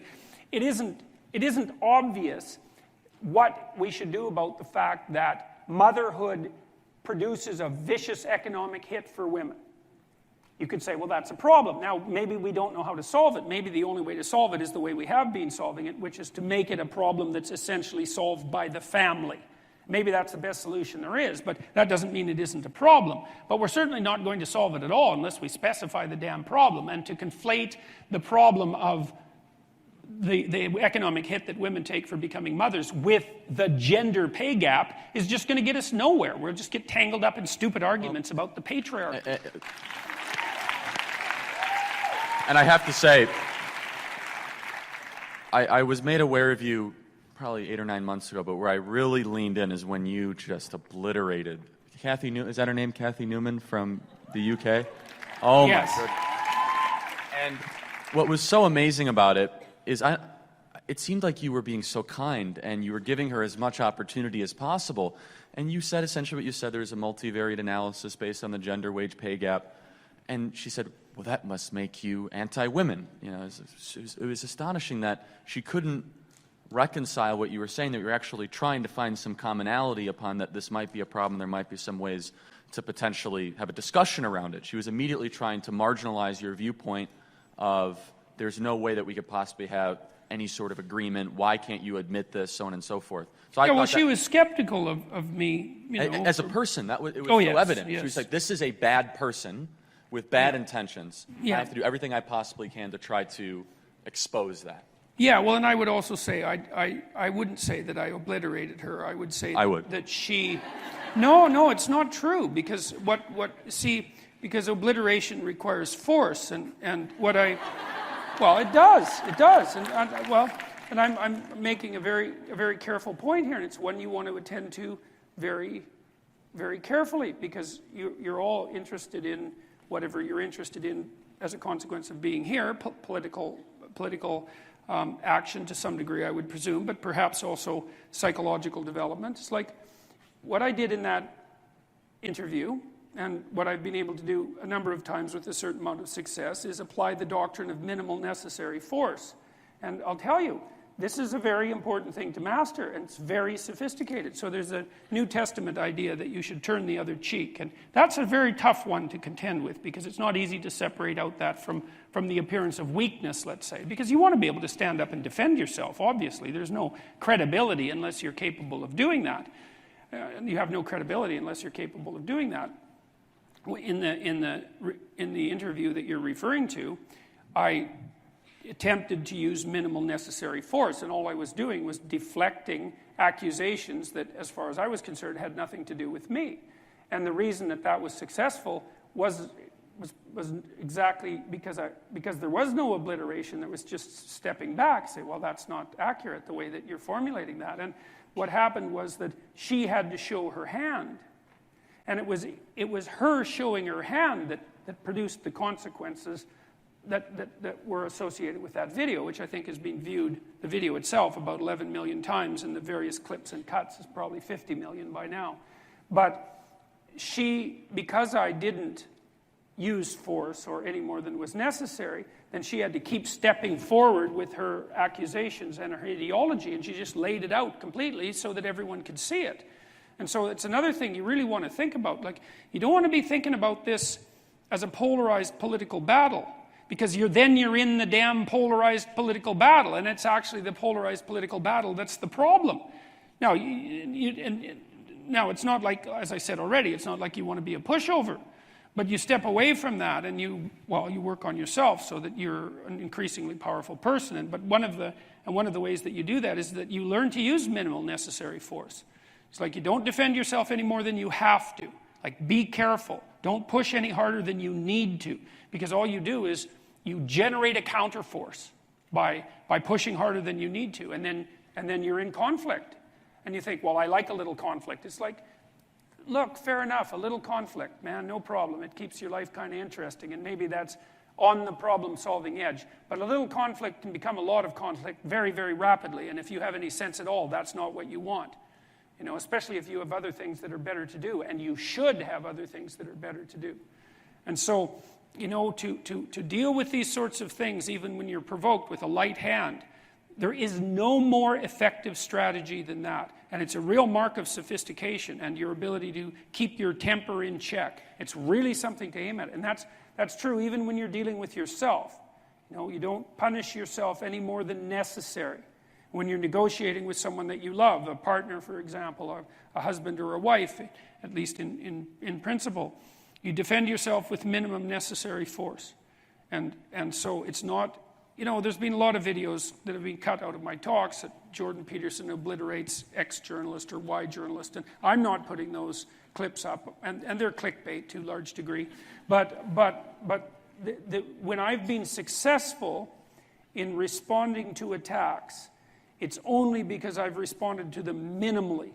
it isn't obvious what we should do about the fact that motherhood produces a vicious economic hit for women. You could say, well, that's a problem. Now, maybe we don't know how to solve it. Maybe the only way to solve it is the way we have been solving it, which is to make it a problem that's essentially solved by the family. Maybe that's the best solution there is, but that doesn't mean it isn't a problem. But we're certainly not going to solve it at all unless we specify the damn problem. And to conflate the problem of the economic hit that women take for becoming mothers with the gender pay gap is just going to get us nowhere. We'll just get tangled up in stupid arguments about the patriarchy. And I have to say, I was made aware of you probably 8 or 9 months ago, but where I really leaned in is when you just obliterated Kathy Newman. Is that her name, Kathy Newman from the UK? Oh, yes. My goodness. And what was so amazing about it is it seemed like you were being so kind and you were giving her as much opportunity as possible. And you said essentially what you said, there's a multivariate analysis based on the gender wage pay gap. And she said, well, that must make you anti-women. You know, it was astonishing that she couldn't reconcile what you were saying, that you were actually trying to find some commonality upon that this might be a problem, there might be some ways to potentially have a discussion around it. She was immediately trying to marginalize your viewpoint of there's no way that we could possibly have any sort of agreement, why can't you admit this, so on and so forth. So yeah, well, she was skeptical of me, you know. As a person, it was so evident. Yes. She was like, this is a bad person with bad intentions. Yeah. I have to do everything I possibly can to try to expose that. Yeah, well, and I would also say, I wouldn't say that I obliterated her. I would say that she... No, it's not true, because because obliteration requires force, and what I... Well, it does, and I'm making a very careful point here, and it's one you want to attend to very, very carefully, because you're all interested in whatever you're interested in as a consequence of being here, political action to some degree, I would presume, but perhaps also psychological development. It's like what I did in that interview, and what I've been able to do a number of times with a certain amount of success, is apply the doctrine of minimal necessary force. And I'll tell you, this is a very important thing to master, and it's very sophisticated. So there's a New Testament idea that you should turn the other cheek, and that's a very tough one to contend with, because it's not easy to separate out that from the appearance of weakness, let's say, because you want to be able to stand up and defend yourself, obviously. There's no credibility unless you're capable of doing that. You have no credibility unless you're capable of doing that. In the interview that you're referring to, I attempted to use minimal necessary force, and all I was doing was deflecting accusations that, as far as I was concerned, had nothing to do with me. And the reason that was successful was exactly because there was no obliteration. There was just stepping back, say, well, that's not accurate the way that you're formulating that. And what happened was that she had to show her hand, and it was her showing her hand that produced the consequences that were associated with that video, which I think has been viewed, the video itself, about 11 million times, and the various clips and cuts is probably 50 million by now. But because I didn't use force or any more than was necessary, then she had to keep stepping forward with her accusations and her ideology, and she just laid it out completely so that everyone could see it. And so it's another thing you really want to think about. Like, you don't want to be thinking about this as a polarized political battle. Because then you're in the damn polarized political battle, and it's actually the polarized political battle that's the problem. Now, now it's not like, as I said already, it's not like you want to be a pushover, but you step away from that and you work on yourself so that you're an increasingly powerful person. But one of the ways that you do that is that you learn to use minimal necessary force. It's like you don't defend yourself any more than you have to. Like, be careful. Don't push any harder than you need to, because all you do is you generate a counterforce by pushing harder than you need to, and then you're in conflict. And you think, well, I like a little conflict. It's like, look, fair enough, a little conflict, man, no problem. It keeps your life kind of interesting, and maybe that's on the problem-solving edge. But a little conflict can become a lot of conflict very, very rapidly, and if you have any sense at all, that's not what you want. You know, especially if you have other things that are better to do, and you should have other things that are better to do. And so, you know, to deal with these sorts of things, even when you're provoked with a light hand, there is no more effective strategy than that. And it's a real mark of sophistication and your ability to keep your temper in check. It's really something to aim at. And that's true even when you're dealing with yourself. You know, you don't punish yourself any more than necessary. When you're negotiating with someone that you love, a partner, for example, or a husband or a wife, at least in principle, you defend yourself with minimum necessary force. And so it's not, you know, there's been a lot of videos that have been cut out of my talks that Jordan Peterson obliterates X journalist or Y journalist, and I'm not putting those clips up, and they're clickbait to a large degree. But when I've been successful in responding to attacks, it's only because I've responded to them minimally.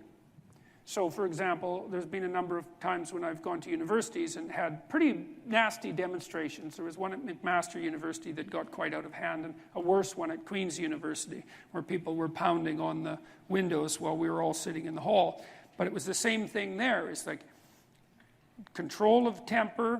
So, for example, there's been a number of times when I've gone to universities and had pretty nasty demonstrations. There was one at McMaster University that got quite out of hand, and a worse one at Queen's University, where people were pounding on the windows while we were all sitting in the hall. But it was the same thing there. It's like control of temper,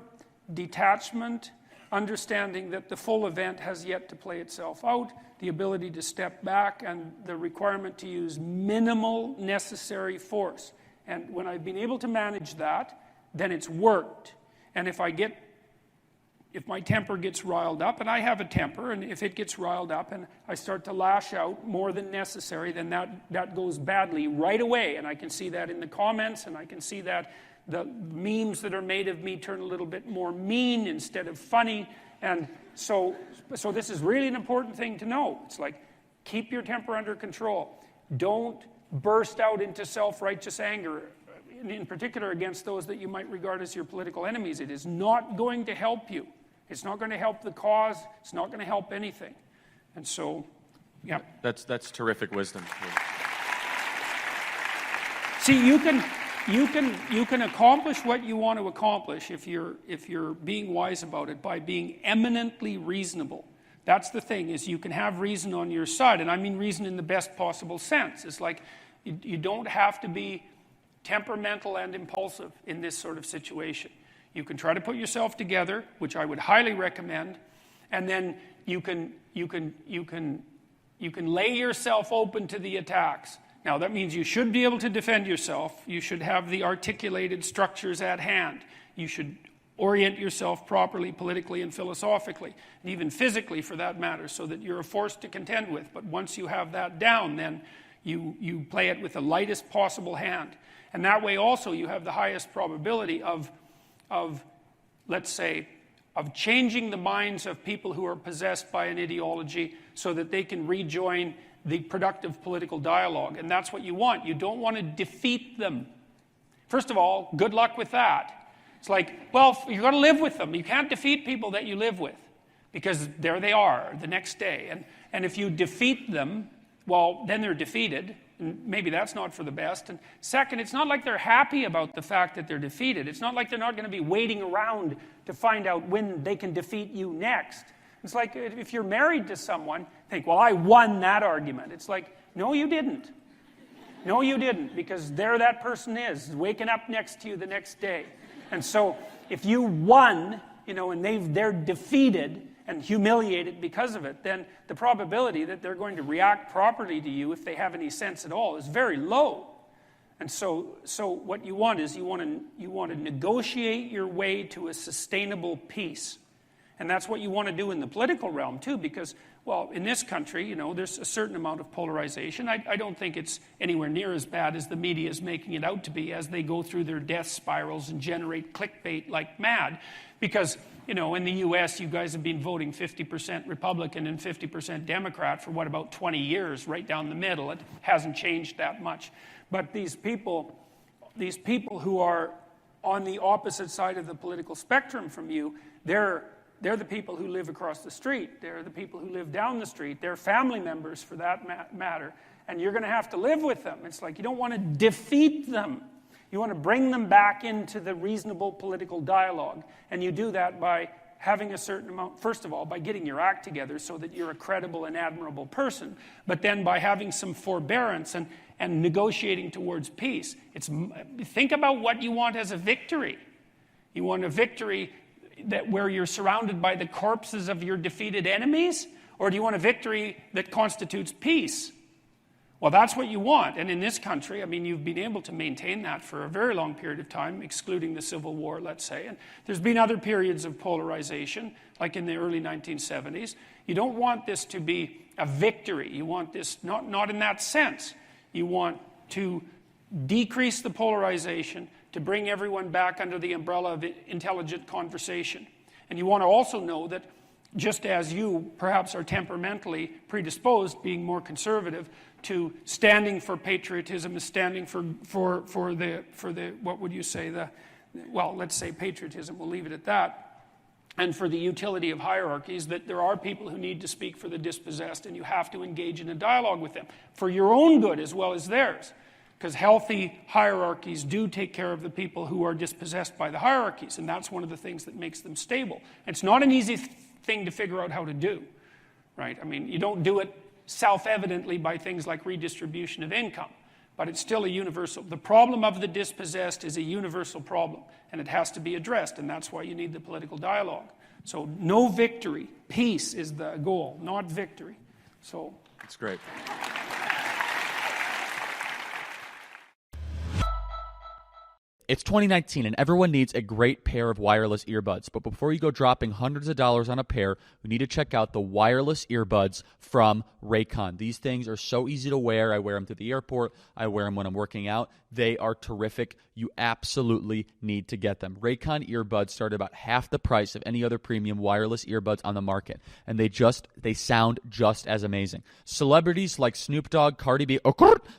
detachment, understanding that the full event has yet to play itself out, the ability to step back, and the requirement to use minimal necessary force. And when I've been able to manage that, then it's worked. And if my temper gets riled up, and I have a temper, and if it gets riled up and I start to lash out more than necessary, then that goes badly right away. And I can see that in the comments, and I can see that the memes that are made of me turn a little bit more mean instead of funny. And so this is really an important thing to know. It's like, keep your temper under control. Don't burst out into self-righteous anger, in particular against those that you might regard as your political enemies. It is not going to help you. It's not going to help the cause. It's not going to help anything. And so, yeah. That's terrific wisdom. See, you can accomplish what you want to accomplish if you're being wise about it by being eminently reasonable. That's the thing, is you can have reason on your side, and I mean reason in the best possible sense. It's like you don't have to be temperamental and impulsive in this sort of situation. You can try to put yourself together, which I would highly recommend, and then you can lay yourself open to the attacks. Now, that means you should be able to defend yourself. You should have the articulated structures at hand. You should orient yourself properly, politically and philosophically, and even physically for that matter, so that you're a force to contend with. But once you have that down, then you play it with the lightest possible hand. And that way also you have the highest probability of let's say, of changing the minds of people who are possessed by an ideology so that they can rejoin the productive political dialogue. And that's what you want. You don't want to defeat them. First of all, good luck with that. It's like, well, you've got to live with them. You can't defeat people that you live with, because there they are the next day. And if you defeat them, well, then they're defeated. And maybe that's not for the best. And second, it's not like they're happy about the fact that they're defeated. It's not like they're not going to be waiting around to find out when they can defeat you next. It's like if you're married to someone, think, well, I won that argument. It's like, no, you didn't. No, you didn't, because there that person is, waking up next to you the next day. And so if you won, and they're defeated and humiliated because of it, then the probability that they're going to react properly to you, if they have any sense at all, is very low. And so what you want is you want to negotiate your way to a sustainable peace. And that's what you want to do in the political realm, too, because, well, in this country, you know, there's a certain amount of polarization. I don't think it's anywhere near as bad as the media is making it out to be as they go through their death spirals and generate clickbait like mad. Because, you know, in the U.S., you guys have been voting 50% Republican and 50% Democrat for, what, about 20 years, right down the middle. It hasn't changed that much. But these people who are on the opposite side of the political spectrum from you, they're the people who live across the street. They're the people who live down the street. They're family members, for that matter. And you're going to have to live with them. It's like you don't want to defeat them. You want to bring them back into the reasonable political dialogue. And you do that by having a certain amount, first of all, by getting your act together so that you're a credible and admirable person. But then by having some forbearance and negotiating towards peace. Think about what you want as a victory. You want a victory where you're surrounded by the corpses of your defeated enemies? Or do you want a victory that constitutes peace? Well, that's what you want. And in this country, I mean, you've been able to maintain that for a very long period of time, excluding the Civil War, let's say. And there's been other periods of polarization, like in the early 1970s. You don't want this to be a victory. You want this, not in that sense. You want to decrease the polarization, to bring everyone back under the umbrella of intelligent conversation. And you want to also know that just as you perhaps are temperamentally predisposed, being more conservative, to standing for patriotism, is standing for the what would you say, well, let's say patriotism, we'll leave it at that, and for the utility of hierarchies, that there are people who need to speak for the dispossessed, and you have to engage in a dialogue with them, for your own good as well as theirs. Because healthy hierarchies do take care of the people who are dispossessed by the hierarchies, and that's one of the things that makes them stable. It's not an easy thing to figure out how to do, right? I mean, you don't do it self-evidently by things like redistribution of income, but it's still a universal. The problem of the dispossessed is a universal problem, and it has to be addressed, and that's why you need the political dialogue. So no victory. Peace is the goal, not victory. So that's great. It's 2019 and everyone needs a great pair of wireless earbuds. But before you go dropping hundreds of dollars on a pair, you need to check out the wireless earbuds from Raycon. These things are so easy to wear. I wear them to the airport. I wear them when I'm working out. They are terrific. You absolutely need to get them. Raycon earbuds start about half the price of any other premium wireless earbuds on the market. And they sound just as amazing. Celebrities like Snoop Dogg, Cardi B,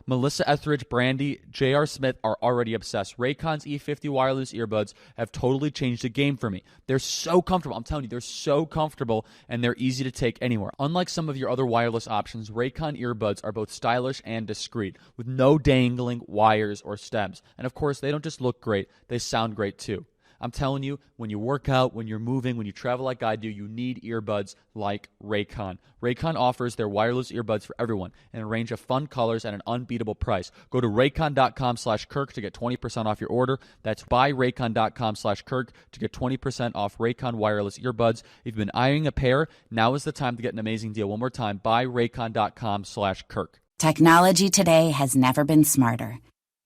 Melissa Etheridge, Brandy, J.R. Smith are already obsessed. Raycon's E50 wireless earbuds have totally changed the game for me. They're so comfortable. I'm telling you, they're so comfortable and they're easy to take anywhere. Unlike some of your other wireless options, Raycon earbuds are both stylish and discreet with no dangling wires or stems. And of course, they don't just look great, they sound great too. I'm telling you, when you work out, when you're moving, when you travel like I do, you need earbuds like Raycon. Raycon offers their wireless earbuds for everyone in a range of fun colors at an unbeatable price. Go to raycon.com/Kirk to get 20% off your order. That's buyraycon.com/Kirk to get 20% off Raycon wireless earbuds. If you've been eyeing a pair, now is the time to get an amazing deal. One more time, buyraycon.com/Kirk. Technology today has never been smarter.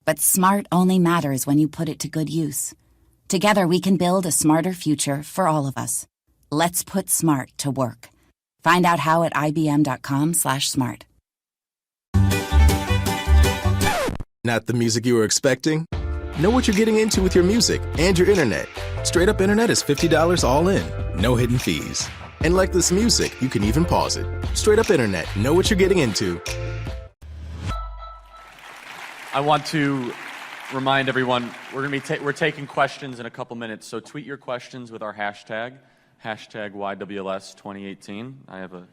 But smart only matters when you put it to good use. Together we can build a smarter future for all of us. Let's put smart to work. Find out how at ibm.com/smart. Not the music you were expecting? Know what you're getting into with your music and your internet. Straight Up Internet is $50 all in, no hidden fees. And like this music, you can even pause it. Straight Up Internet, know what you're getting into. I want to remind everyone we're taking questions in a couple minutes, so tweet your questions with our hashtag YWLS2018.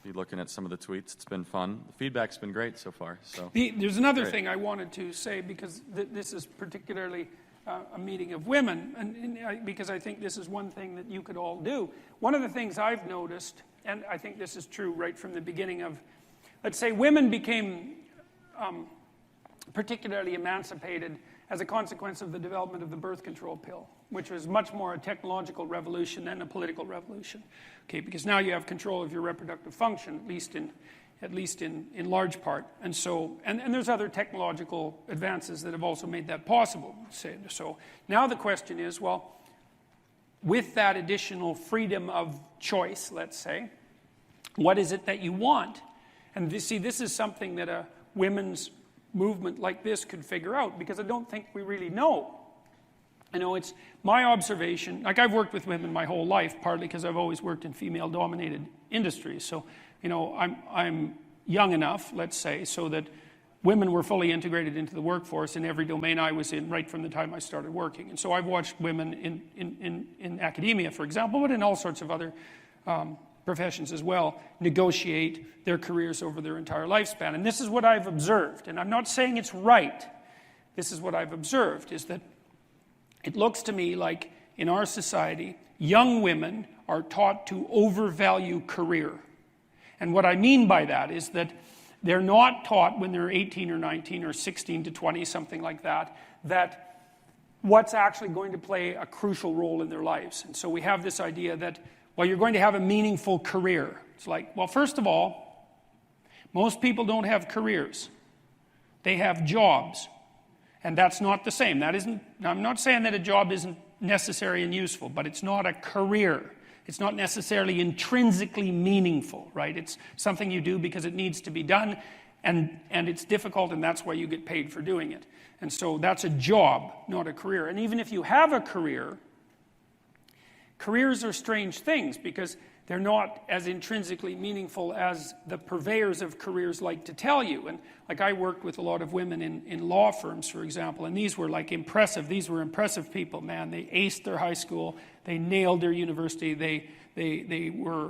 Be looking at some of the tweets. It's been fun. The feedback's been great so far. So there's another thing I wanted to say, because this is particularly a meeting of women, and because I think this is one thing that you could all do. One of the things I've noticed, and I think this is true right from the beginning of, let's say women became particularly emancipated as a consequence of the development of the birth control pill, which was much more a technological revolution than a political revolution. Okay, because now you have control of your reproductive function, at least in large part. And so, and there's other technological advances that have also made that possible. So now the question is, well, with that additional freedom of choice, let's say, what is it that you want? And this is something that a women's movement like this could figure out, because I don't think we really know. It's my observation, like I've worked with women my whole life, partly because I've always worked in female-dominated industries. So, I'm young enough, let's say, so that women were fully integrated into the workforce in every domain I was in right from the time I started working. And so I've watched women in academia, for example, but in all sorts of other professions as well, negotiate their careers over their entire lifespan. And this is what I've observed, and I'm not saying it's right. This is what I've observed, is that it looks to me like in our society, young women are taught to overvalue career. And what I mean by that is that they're not taught when they're 18 or 19 or 16 to 20, something like that, that what's actually going to play a crucial role in their lives. And so we have this idea that, well, you're going to have a meaningful career. It's like, well, first of all, most people don't have careers. They have jobs. And that's not the same. I'm not saying that a job isn't necessary and useful, but it's not a career. It's not necessarily intrinsically meaningful, right? It's something you do because it needs to be done, and it's difficult, and that's why you get paid for doing it. And so that's a job, not a career. And even if you have a career, careers are strange things because they're not as intrinsically meaningful as the purveyors of careers like to tell you. And like I worked with a lot of women in law firms, for example, and these were like impressive. These were impressive people, man. They aced their high school. They nailed their university. They were,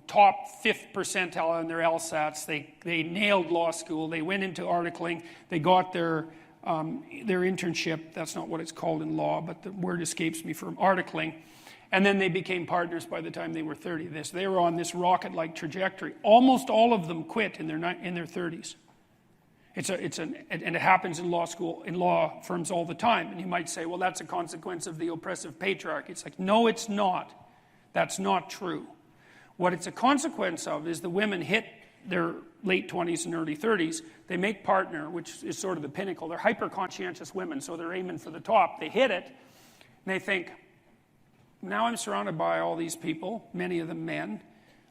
top 5th percentile in their LSATs. They nailed law school. They went into articling. They got their internship. That's not what it's called in law, but the word escapes me, from articling. And then they became partners by the time they were 30. They were on this rocket-like trajectory. Almost all of them quit in their 30s. And it happens in law school, in law firms all the time. And you might say, well, that's a consequence of the oppressive patriarchy. It's like, no, it's not. That's not true. What it's a consequence of is the women hit their late 20s and early 30s. They make partner, which is sort of the pinnacle. They're hyper-conscientious women, so they're aiming for the top. They hit it, and they think, now I'm surrounded by all these people, many of them men.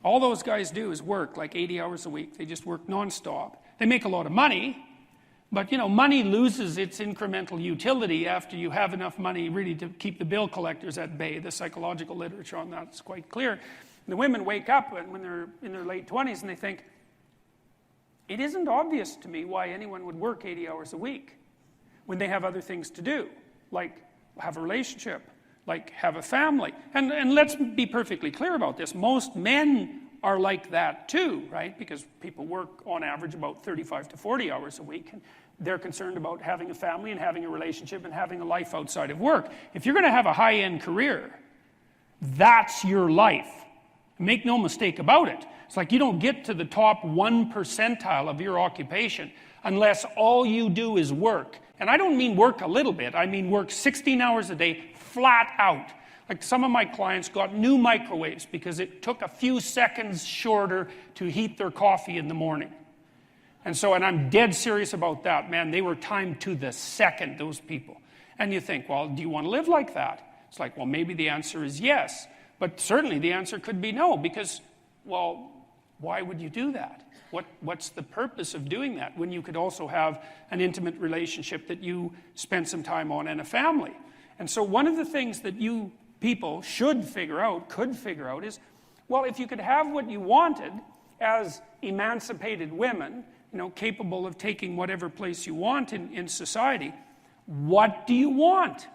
All those guys do is work like 80 hours a week. They just work nonstop. They make a lot of money, but money loses its incremental utility after you have enough money really to keep the bill collectors at bay. The psychological literature on that is quite clear. And the women wake up when they're in their late 20s and they think, it isn't obvious to me why anyone would work 80 hours a week when they have other things to do, like have a relationship, like have a family. And let's be perfectly clear about this. Most men are like that too, right? Because people work on average about 35 to 40 hours a week. And they're concerned about having a family and having a relationship and having a life outside of work. If you're going to have a high-end career, that's your life. Make no mistake about it. It's like you don't get to the top 1 percentile of your occupation unless all you do is work. And I don't mean work a little bit. I mean work 16 hours a day, flat out. Like some of my clients got new microwaves because it took a few seconds shorter to heat their coffee in the morning. And I'm dead serious about that, man. They were timed to the second, those people. And you think, well, do you want to live like that? It's like, well, maybe the answer is yes. But certainly the answer could be no, because, well, why would you do that? What's the purpose of doing that when you could also have an intimate relationship that you spend some time on and a family? And so one of the things that you people could figure out is, well, if you could have what you wanted as emancipated women, capable of taking whatever place you want in society, what do you want?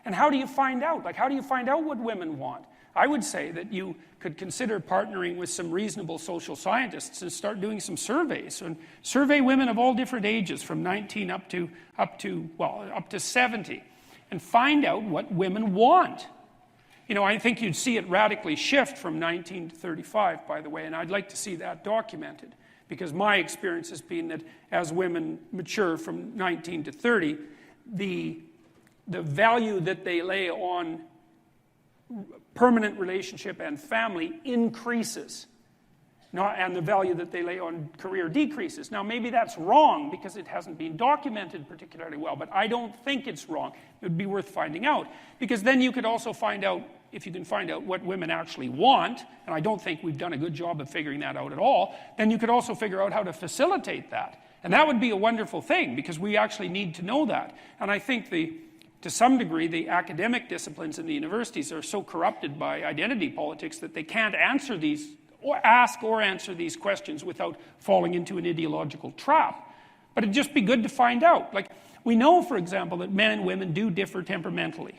And how do you find out? Like, how do you find out what women want? I would say that you could consider partnering with some reasonable social scientists and start doing some surveys, and survey women of all different ages, from 19 up to 70, and find out what women want. I think you'd see it radically shift from 19 to 35, by the way, and I'd like to see that documented, because my experience has been that as women mature from 19 to 30, the value that they lay on permanent relationship and family increases, and the value that they lay on career decreases. Now, maybe that's wrong because it hasn't been documented particularly well, but I don't think it's wrong. It would be worth finding out, because then you could also find out if you can find out what women actually want, and I don't think we've done a good job of figuring that out at all, then you could also figure out how to facilitate that. And that would be a wonderful thing, because we actually need to know that. And I think to some degree, the academic disciplines in the universities are so corrupted by identity politics that they can't answer these, or ask or answer these questions without falling into an ideological trap. But it'd just be good to find out. Like, we know, for example, that men and women do differ temperamentally.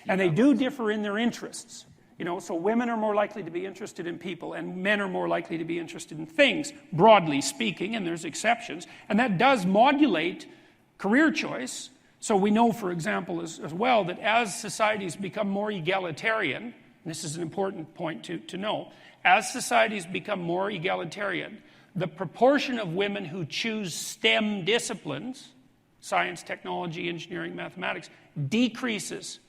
And they do differ in their interests. You know, so women are more likely to be interested in people, and men are more likely to be interested in things, broadly speaking, and there's exceptions. And that does modulate career choice. So we know, for example, as well, that as societies become more egalitarian, and this is an important point to know, as societies become more egalitarian, the proportion of women who choose STEM disciplines, science, technology, engineering, mathematics, decreases.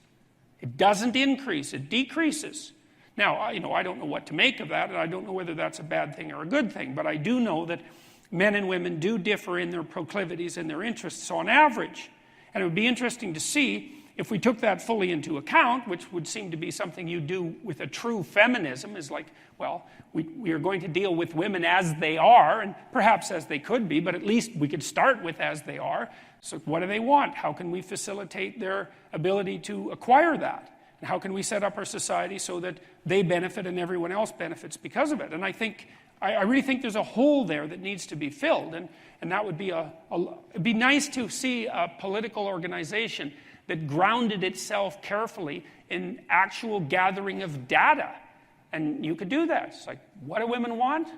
It doesn't increase, it decreases. Now, I don't know what to make of that, and I don't know whether that's a bad thing or a good thing, but I do know that men and women do differ in their proclivities and their interests on average. And it would be interesting to see if we took that fully into account, which would seem to be something you do with a true feminism, is like, well, we are going to deal with women as they are, and perhaps as they could be, but at least we could start with as they are. So what do they want? How can we facilitate their ability to acquire that? And how can we set up our society so that they benefit and everyone else benefits because of it? And I really think there's a hole there that needs to be filled. And that would be it'd be nice to see a political organization that grounded itself carefully in actual gathering of data. And you could do that. It's like, what do women want?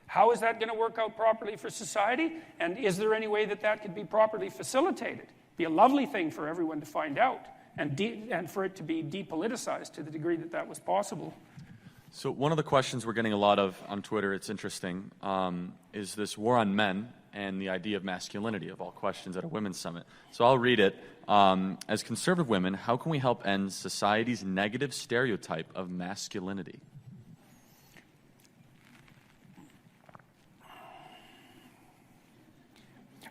How is that going to work out properly for society? And is there any way that could be properly facilitated? It'd be a lovely thing for everyone to find out, and for it to be depoliticized to the degree that was possible. So one of the questions we're getting a lot of on Twitter, it's interesting, is this war on men and the idea of masculinity, of all questions at a women's summit. So I'll read it. As conservative women, how can we help end society's negative stereotype of masculinity?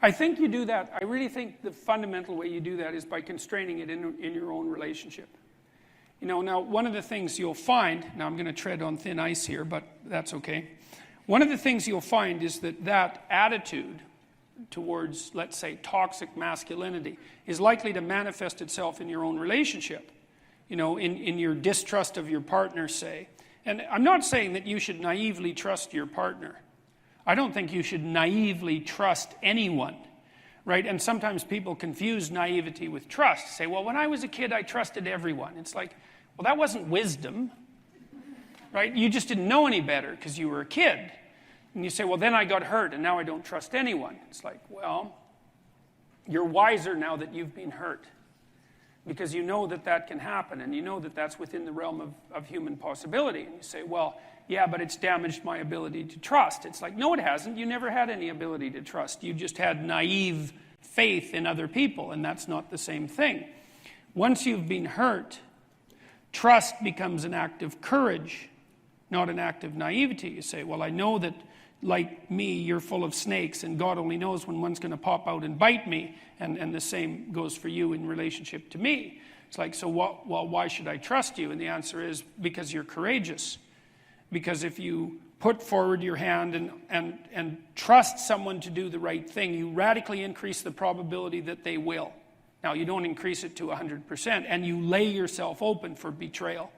I think you do that. I really think the fundamental way you do that is by constraining it in your own relationship. You know, now one of the things you'll find, now I'm going to tread on thin ice here, but that's okay. One of the things you'll find is that attitude towards, let's say, toxic masculinity is likely to manifest itself in your own relationship. You know, in your distrust of your partner, say. And I'm not saying that you should naively trust your partner. I don't think you should naively trust anyone, right? And sometimes people confuse naivety with trust. Say, well, when I was a kid, I trusted everyone. It's like, well, that wasn't wisdom, right? You just didn't know any better because you were a kid. And you say, well, then I got hurt and now I don't trust anyone. It's like, well, you're wiser now that you've been hurt, because you know that can happen, and you know that that's within the realm of human possibility. And you say, well, yeah, but it's damaged my ability to trust. It's like, no, it hasn't. You never had any ability to trust. You just had naive faith in other people, and that's not the same thing. Once you've been hurt, trust becomes an act of courage, not an act of naivety. You say, well, I know that, like me, you're full of snakes, and God only knows when one's going to pop out and bite me, and the same goes for you in relationship to me. It's like, so why should I trust you? And the answer is, because you're courageous. Because if you put forward your hand and trust someone to do the right thing, you radically increase the probability that they will. Now, you don't increase it to 100%, and you lay yourself open for betrayal,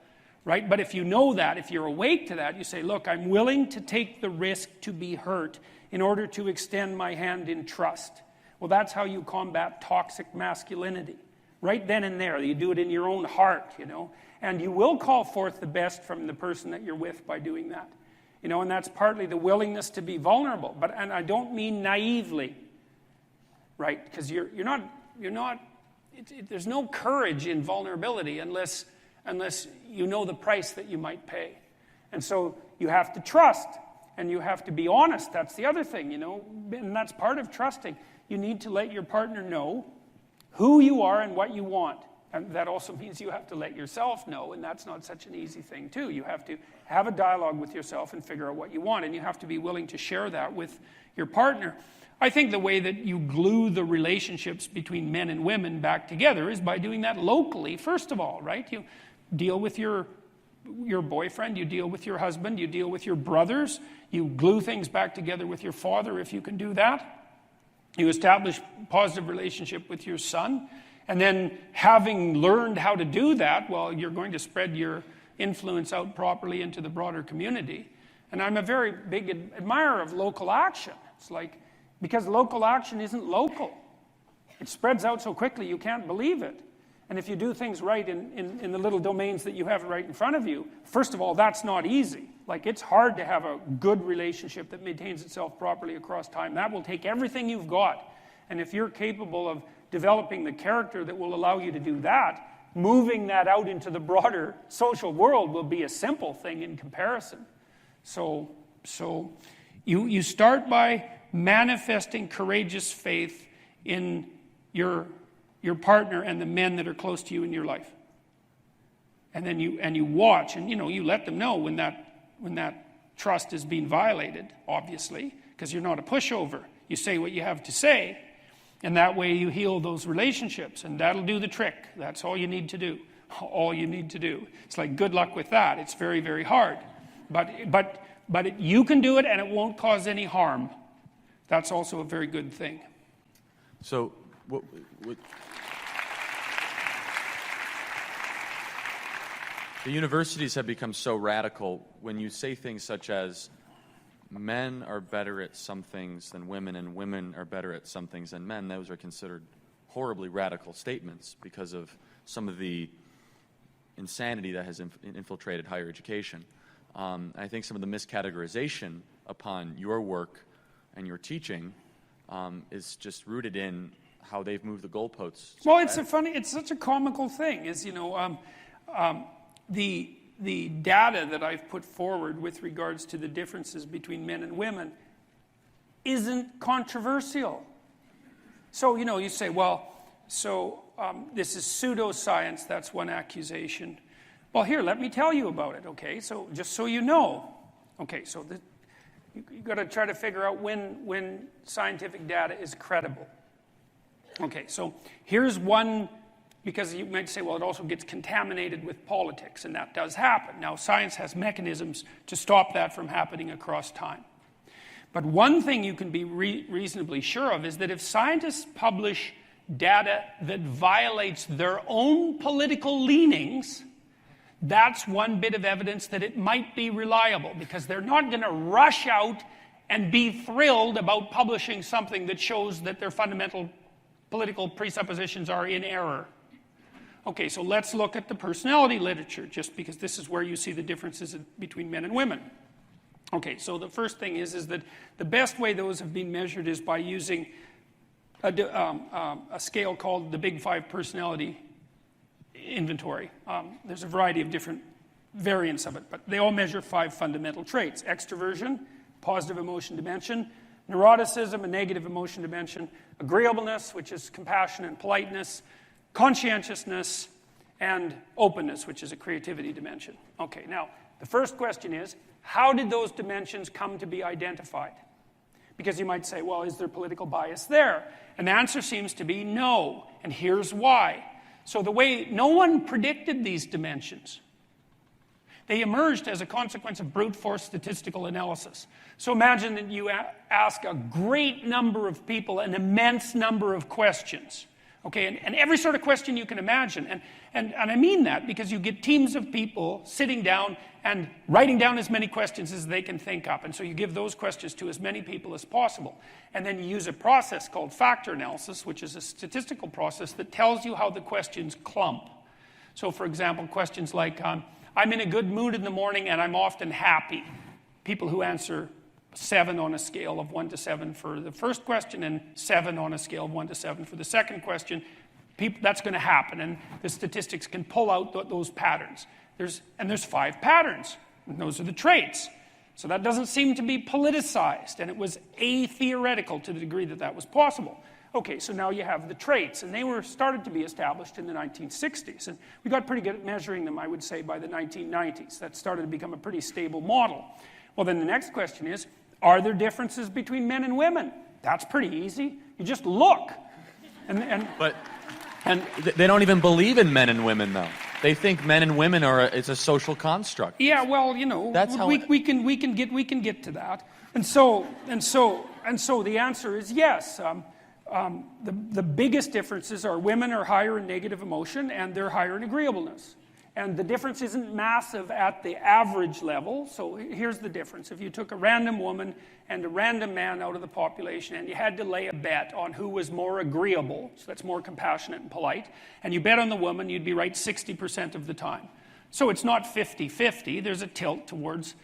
right? But if you know that, if you're awake to that, you say, look, I'm willing to take the risk to be hurt in order to extend my hand in trust. Well, that's how you combat toxic masculinity. Right then and there. You do it in your own heart, you know. And you will call forth the best from the person that you're with by doing that. You know, and that's partly the willingness to be vulnerable. And I don't mean naively, right? Because you're not, there's no courage in vulnerability unless you know the price that you might pay. And so you have to trust, and you have to be honest. That's the other thing, you know, and that's part of trusting. You need to let your partner know who you are and what you want. And that also means you have to let yourself know, and that's not such an easy thing, too. You have to have a dialogue with yourself and figure out what you want, and you have to be willing to share that with your partner. I think the way that you glue the relationships between men and women back together is by doing that locally, first of all, right? deal with your boyfriend, you deal with your husband, you deal with your brothers, you glue things back together with your father if you can do that. You establish positive relationship with your son. And then having learned how to do that, well, you're going to spread your influence out properly into the broader community. And I'm a very big admirer of local action. It's like, because local action isn't local. It spreads out so quickly you can't believe it. And if you do things right in the little domains that you have right in front of you, first of all, that's not easy. Like, it's hard to have a good relationship that maintains itself properly across time. That will take everything you've got. And if you're capable of developing the character that will allow you to do that, moving that out into the broader social world will be a simple thing in comparison. So you start by manifesting courageous faith in your partner and the men that are close to you in your life. And then you watch, and you let them know when that trust is being violated, obviously, because you're not a pushover. You say what you have to say, and that way you heal those relationships, and that'll do the trick. That's all you need to do. All you need to do. It's like, good luck with that. It's very, very hard. But you can do it, and it won't cause any harm. That's also a very good thing. So, the universities have become so radical when you say things such as men are better at some things than women and women are better at some things than men. Those are considered horribly radical statements because of some of the insanity that has infiltrated higher education. I think some of the miscategorization upon your work and your teaching is just rooted in how they've moved the goalposts. Well, it's such a comical thing, is, the data that I've put forward with regards to the differences between men and women isn't controversial. So, you say, well, this is pseudoscience, that's one accusation. Well, here, let me tell you about it, okay? So, just so you know. Okay, so you've got to try to figure out when scientific data is credible. Okay, so here's one, because you might say, well, it also gets contaminated with politics, and that does happen. Now, science has mechanisms to stop that from happening across time. But one thing you can be reasonably sure of is that if scientists publish data that violates their own political leanings, that's one bit of evidence that it might be reliable, because they're not going to rush out and be thrilled about publishing something that shows that their fundamental political presuppositions are in error. Okay, so let's look at the personality literature, just because this is where you see the differences between men and women. Okay, so the first thing is that the best way those have been measured is by using a scale called the Big Five Personality Inventory. There's a variety of different variants of it, but they all measure 5 fundamental traits: extroversion, positive emotion dimension; neuroticism, a negative emotion dimension; agreeableness, which is compassion and politeness; conscientiousness; and openness, which is a creativity dimension. Okay, now, the first question is, how did those dimensions come to be identified? Because you might say, well, is there political bias there? And the answer seems to be no, and here's why. So the way no one predicted these dimensions, they emerged as a consequence of brute force statistical analysis. So imagine that you ask a great number of people an immense number of questions. Okay, and every sort of question you can imagine. And I mean that because you get teams of people sitting down and writing down as many questions as they can think up. And so you give those questions to as many people as possible. And then you use a process called factor analysis, which is a statistical process that tells you how the questions clump. So, for example, questions like, I'm in a good mood in the morning and I'm often happy. People who answer 7 on a scale of 1 to 7 for the first question and 7 on a scale of 1 to 7 for the second question, that's going to happen, and the statistics can pull out those patterns. There's 5 patterns, and those are the traits. So that doesn't seem to be politicized, and it was a-theoretical to the degree that that was possible. Okay, so now you have the traits, and they were started to be established in the 1960s, and we got pretty good at measuring them, I would say, by the 1990s. That started to become a pretty stable model. Well, then the next question is, are there differences between men and women? That's pretty easy. You just look. But they don't even believe in men and women, though. They think men and women it's a social construct. Yeah, well, That's how we can get to that. And so the answer is yes. The biggest differences are women are higher in negative emotion and they're higher in agreeableness. And the difference isn't massive at the average level. So here's the difference. If you took a random woman and a random man out of the population and you had to lay a bet on who was more agreeable, so that's more compassionate and polite, and you bet on the woman, you'd be right 60% of the time. So it's not 50-50. There's a tilt towards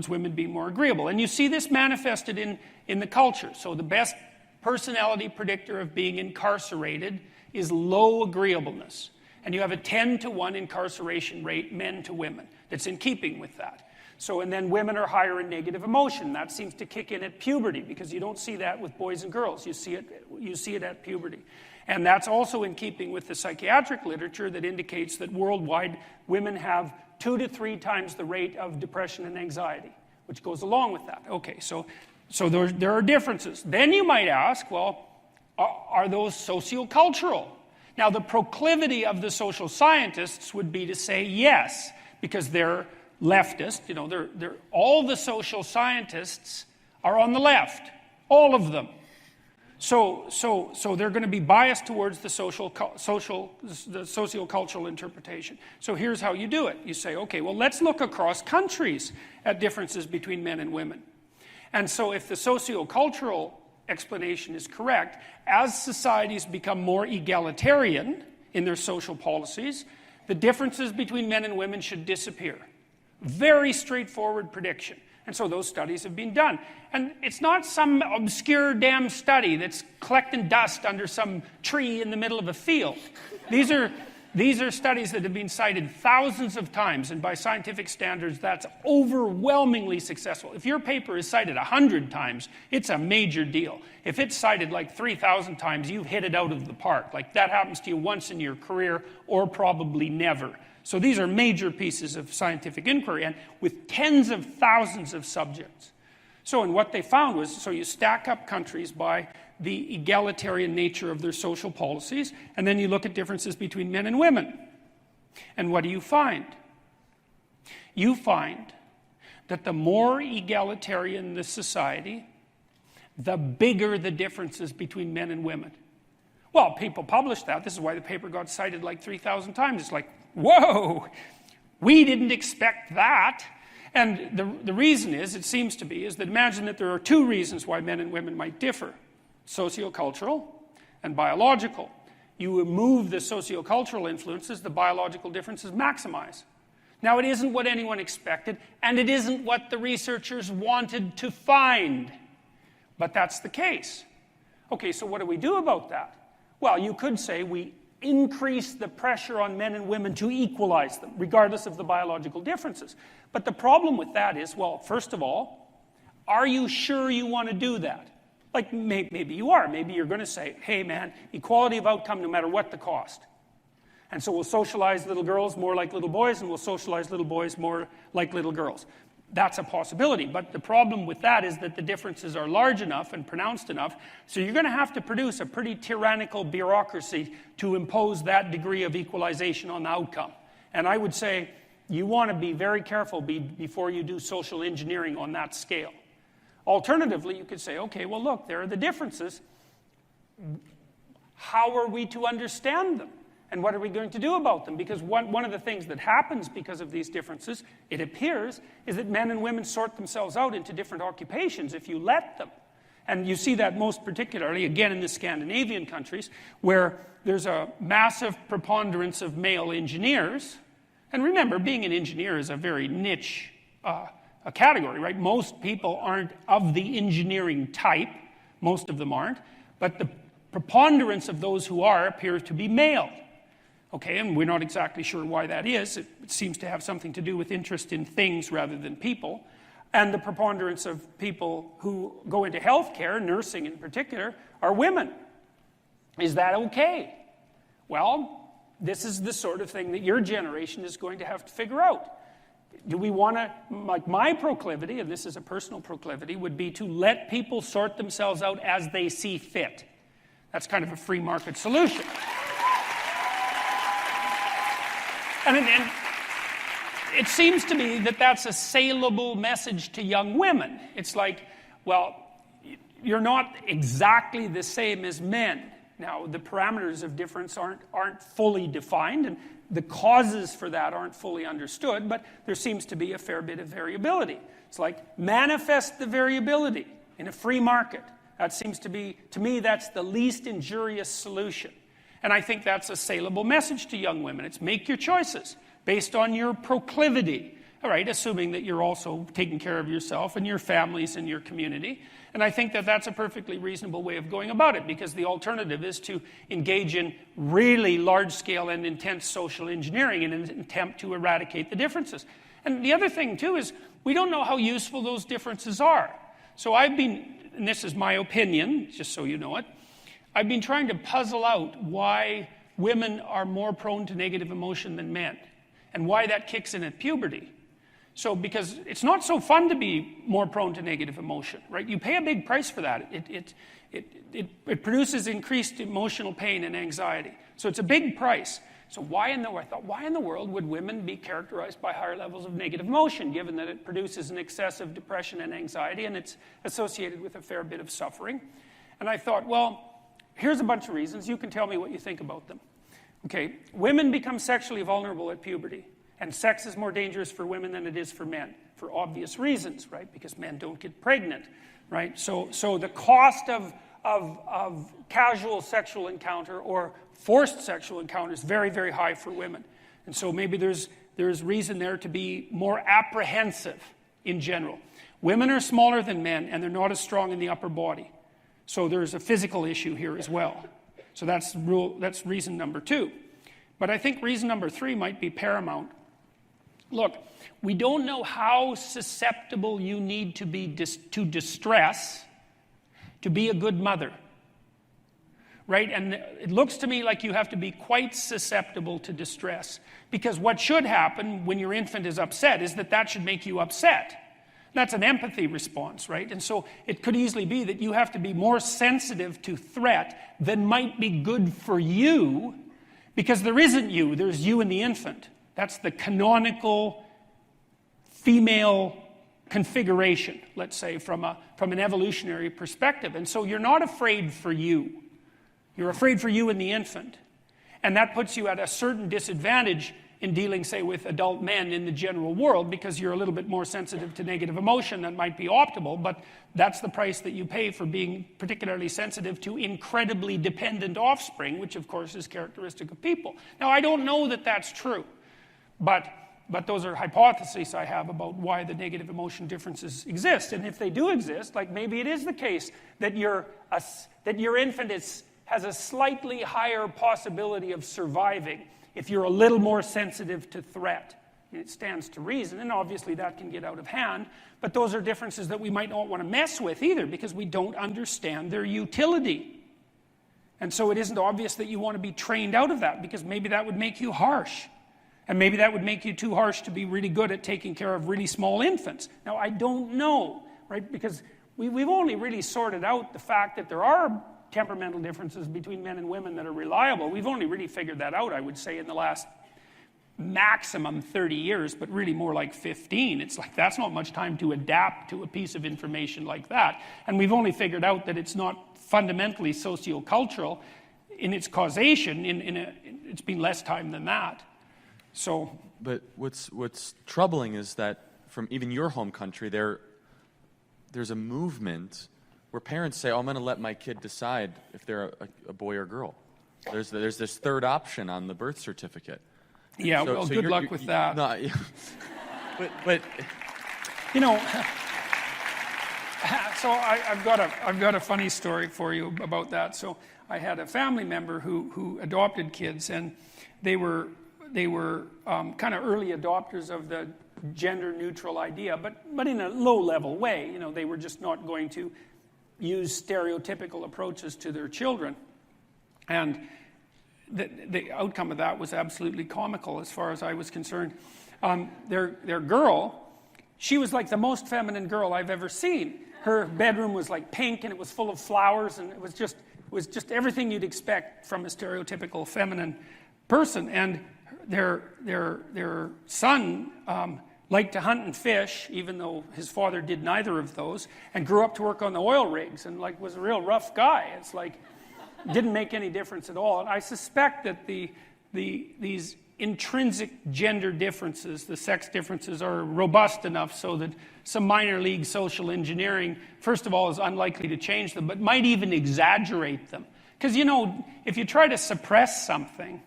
women being more agreeable. And you see this manifested in the culture. So the best personality predictor of being incarcerated is low agreeableness. And you have a 10-to-1 incarceration rate, men to women, that's in keeping with that. So, and then women are higher in negative emotion. That seems to kick in at puberty, because you don't see that with boys and girls. You see it at puberty. And that's also in keeping with the psychiatric literature that indicates that worldwide women have 2 to 3 times the rate of depression and anxiety, which goes along with that. Okay, so there are differences. Then you might ask, well, are those sociocultural? Now, the proclivity of the social scientists would be to say yes, because they're leftist. All the social scientists are on the left, all of them. So they're going to be biased towards the sociocultural interpretation. So here's how you do it. You say, okay, well, let's look across countries at differences between men and women. And so if the sociocultural explanation is correct, as societies become more egalitarian in their social policies, the differences between men and women should disappear. Very straightforward prediction. And so those studies have been done. And it's not some obscure damn study that's collecting dust under some tree in the middle of a field. These are studies that have been cited thousands of times, and by scientific standards, that's overwhelmingly successful. If your paper is cited 100 times, it's a major deal. If it's cited like 3,000 times, you've hit it out of the park. Like, that happens to you once in your career, or probably never. So these are major pieces of scientific inquiry, and with tens of thousands of subjects. So, and what they found was, so you stack up countries by the egalitarian nature of their social policies, and then you look at differences between men and women. And what do you find? You find that the more egalitarian the society, the bigger the differences between men and women. Well, people published that. This is why the paper got cited like 3,000 times. It's like, whoa, we didn't expect that. And the reason is, it seems to be, is that imagine that there are 2 reasons why men and women might differ. Sociocultural and biological. You remove the sociocultural influences, the biological differences maximize. Now, it isn't what anyone expected, and it isn't what the researchers wanted to find. But that's the case. Okay, so what do we do about that? Well, you could say we increase the pressure on men and women to equalize them, regardless of the biological differences. But the problem with that is, well, first of all, are you sure you want to do that? Like, maybe you are. Maybe you're going to say, hey, man, equality of outcome no matter what the cost. And so we'll socialize little girls more like little boys, and we'll socialize little boys more like little girls. That's a possibility. But the problem with that is that the differences are large enough and pronounced enough, so you're going to have to produce a pretty tyrannical bureaucracy to impose that degree of equalization on the outcome. And I would say you want to be very careful before you do social engineering on that scale. Alternatively, you could say, okay, well, look, there are the differences. How are we to understand them? And what are we going to do about them? Because one of the things that happens because of these differences, it appears, is that men and women sort themselves out into different occupations if you let them. And you see that most particularly, again, in the Scandinavian countries, where there's a massive preponderance of male engineers. And remember, being an engineer is a very niche a category, right? Most people aren't of the engineering type. Most of them aren't. But the preponderance of those who are appears to be male. Okay, and we're not exactly sure why that is. It seems to have something to do with interest in things rather than people. And the preponderance of people who go into healthcare, nursing in particular, are women. Is that okay? Well, this is the sort of thing that your generation is going to have to figure out. Do we want to, like my proclivity, and this is a personal proclivity, would be to let people sort themselves out as they see fit. That's kind of a free market solution. And it seems to me that that's a saleable message to young women. It's like, well, you're not exactly the same as men. Now, the parameters of difference aren't fully defined, and the causes for that aren't fully understood, but there seems to be a fair bit of variability. It's like, manifest the variability in a free market. That seems to be, to me, that's the least injurious solution. And I think that's a saleable message to young women. It's make your choices based on your proclivity, all right, assuming that you're also taking care of yourself and your families and your community. And I think that that's a perfectly reasonable way of going about it, because the alternative is to engage in really large-scale and intense social engineering in an attempt to eradicate the differences. And the other thing, too, is we don't know how useful those differences are. So I've been, and this is my opinion, just so you know it, I've been trying to puzzle out why women are more prone to negative emotion than men, and why that kicks in at puberty. So, because it's not so fun to be more prone to negative emotion, right? You pay a big price for that. It produces increased emotional pain and anxiety. So it's a big price. So why in the world would women be characterized by higher levels of negative emotion, given that it produces an excessive depression and anxiety, and it's associated with a fair bit of suffering? And I thought, well, here's a bunch of reasons. You can tell me what you think about them. Okay, women become sexually vulnerable at puberty. And sex is more dangerous for women than it is for men, for obvious reasons, right? Because men don't get pregnant, right? So the cost of casual sexual encounter or forced sexual encounter is very, very high for women. And so maybe there's reason there to be more apprehensive in general. Women are smaller than men, and they're not as strong in the upper body. So there's a physical issue here as well. So that's reason number 2. But I think reason number 3 might be paramount. Look, we don't know how susceptible you need to be to distress to be a good mother, right? And it looks to me like you have to be quite susceptible to distress, because what should happen when your infant is upset is that should make you upset. That's an empathy response, right? And so it could easily be that you have to be more sensitive to threat than might be good for you, because there isn't you, there's you and the infant. That's the canonical female configuration, let's say, from an evolutionary perspective. And so you're not afraid for you. You're afraid for you and the infant. And that puts you at a certain disadvantage in dealing, say, with adult men in the general world, because you're a little bit more sensitive to negative emotion. That might be optimal, but that's the price that you pay for being particularly sensitive to incredibly dependent offspring, which of course is characteristic of people. Now, I don't know that that's true. But those are hypotheses I have about why the negative emotion differences exist. And if they do exist, like maybe it is the case that your infant has a slightly higher possibility of surviving if you're a little more sensitive to threat. It stands to reason, and obviously that can get out of hand. But those are differences that we might not want to mess with either, because we don't understand their utility. And so it isn't obvious that you want to be trained out of that, because maybe that would make you harsh. And maybe that would make you too harsh to be really good at taking care of really small infants. Now, I don't know, right? Because we've only really sorted out the fact that there are temperamental differences between men and women that are reliable. We've only really figured that out, I would say, in the last maximum 30 years, but really more like 15. It's like that's not much time to adapt to a piece of information like that. And we've only figured out that it's not fundamentally sociocultural in its causation. It's been less time than that. So, but what's troubling is that from even your home country, there's a movement where parents say, "Oh, I'm going to let my kid decide if they're a boy or girl." There's this third option on the birth certificate. Yeah, so good luck with that. No, but you know, so I've got a funny story for you about that. So I had a family member who adopted kids, and they were kind of early adopters of the gender-neutral idea, but in a low-level way. You know, they were just not going to use stereotypical approaches to their children. And the outcome of that was absolutely comical as far as I was concerned. Their girl, she was like the most feminine girl I've ever seen. Her bedroom was like pink, and it was full of flowers, and it was just everything you'd expect from a stereotypical feminine person. And their son liked to hunt and fish, even though his father did neither of those, and grew up to work on the oil rigs and like was a real rough guy. It's like didn't make any difference at all. And I suspect that these intrinsic gender differences, the sex differences, are robust enough so that some minor league social engineering, first of all, is unlikely to change them, but might even exaggerate them. Because, you know, if you try to suppress something,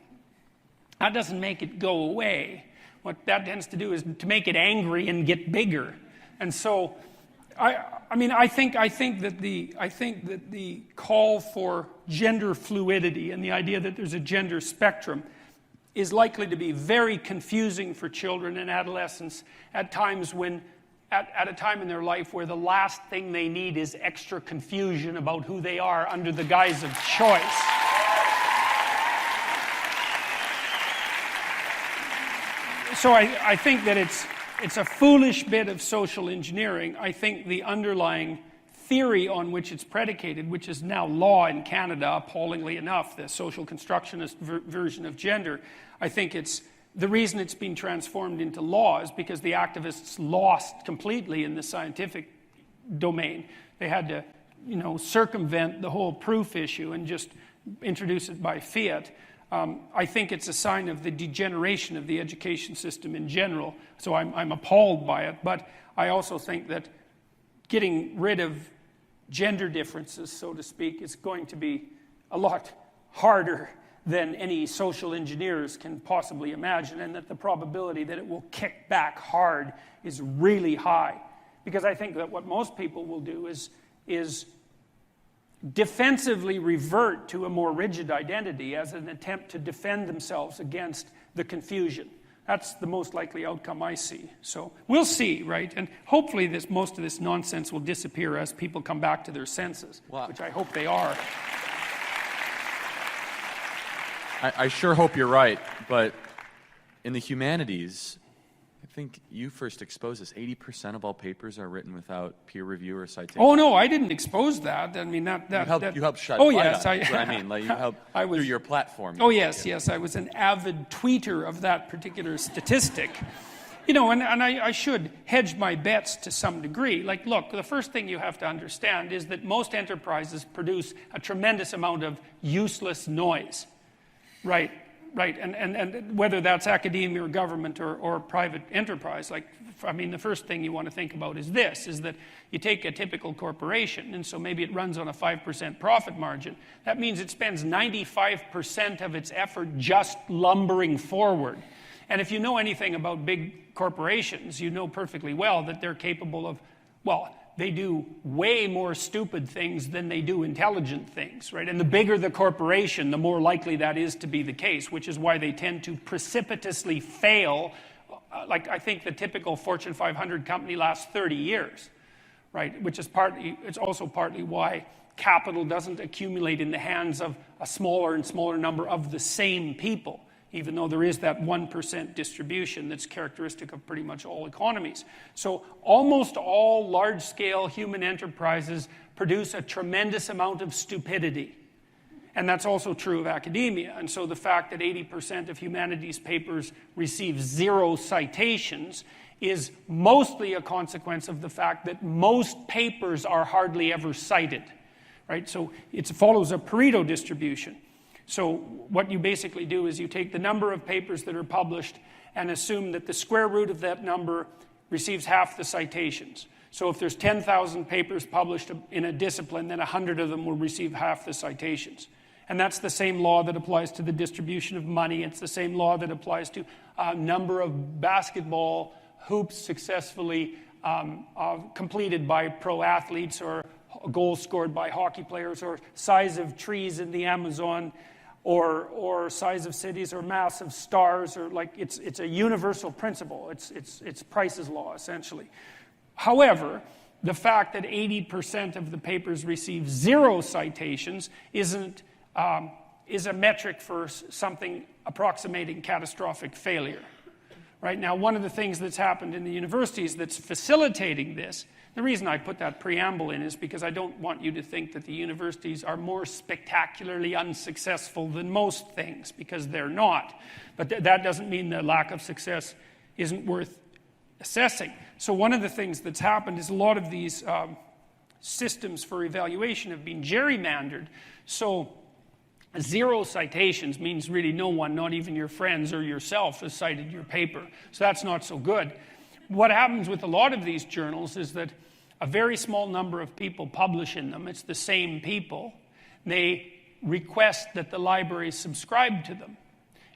that doesn't make it go away. What that tends to do is to make it angry and get bigger. And so, I think that the call for gender fluidity and the idea that there's a gender spectrum is likely to be very confusing for children and adolescents at times when, at a time in their life where the last thing they need is extra confusion about who they are under the guise of choice. So I think that it's a foolish bit of social engineering. I think the underlying theory on which it's predicated, which is now law in Canada, appallingly enough, the social constructionist version of gender, I think it's the reason it's been transformed into law is because the activists lost completely in the scientific domain. They had to, you know, circumvent the whole proof issue and just introduce it by fiat. I think it's a sign of the degeneration of the education system in general, so I'm appalled by it. But I also think that getting rid of gender differences, so to speak, is going to be a lot harder than any social engineers can possibly imagine, and that the probability that it will kick back hard is really high. Because I think that what most people will do is defensively revert to a more rigid identity as an attempt to defend themselves against the confusion. That's the most likely outcome I see. So we'll see, right? And hopefully most of this nonsense will disappear as people come back to their senses, which I hope they are. I sure hope you're right, but in the humanities, I think you first exposed this. 80% of all papers are written without peer review or citation. Oh no, I didn't expose that. I mean that you helped shed oh, light yes, on it. I mean, like you helped through your platform. Oh yes, I was an avid tweeter of that particular statistic. You know, and I should hedge my bets to some degree. Like, look, the first thing you have to understand is that most enterprises produce a tremendous amount of useless noise. Right, and whether that's academia or government or private enterprise, like, I mean, the first thing you want to think about is that you take a typical corporation, and so maybe it runs on a 5% profit margin. That means it spends 95% of its effort just lumbering forward. And if you know anything about big corporations, you know perfectly well that they're capable of, well, they do way more stupid things than they do intelligent things, right? And the bigger the corporation, the more likely that is to be the case, which is why they tend to precipitously fail. Like, I think the typical Fortune 500 company lasts 30 years, right? Which is it's also partly why capital doesn't accumulate in the hands of a smaller and smaller number of the same people, even though there is that 1% distribution that's characteristic of pretty much all economies. So almost all large-scale human enterprises produce a tremendous amount of stupidity. And that's also true of academia. And so the fact that 80% of humanities papers receive 0 citations is mostly a consequence of the fact that most papers are hardly ever cited, right? So it follows a Pareto distribution. So what you basically do is you take the number of papers that are published and assume that the square root of that number receives half the citations. So if there's 10,000 papers published in a discipline, then 100 of them will receive half the citations. And that's the same law that applies to the distribution of money. It's the same law that applies to a number of basketball hoops successfully completed by pro athletes, or goals scored by hockey players, or size of trees in the Amazon, or size of cities, or mass of stars, or like it's a universal principle. It's Price's law, essentially. However, the fact that 80% of the papers receive 0 citations is a metric for something approximating catastrophic failure. Right now, one of the things that's happened in the universities that's facilitating this, The reason I put that preamble in is because I don't want you to think that the universities are more spectacularly unsuccessful than most things, because they're not. But that doesn't mean the lack of success isn't worth assessing. So one of the things that's happened is a lot of these systems for evaluation have been gerrymandered. So 0 citations means really no one, not even your friends or yourself, has cited your paper. So that's not so good. What happens with a lot of these journals is that a very small number of people publish in them. It's the same people. They request that the libraries subscribe to them.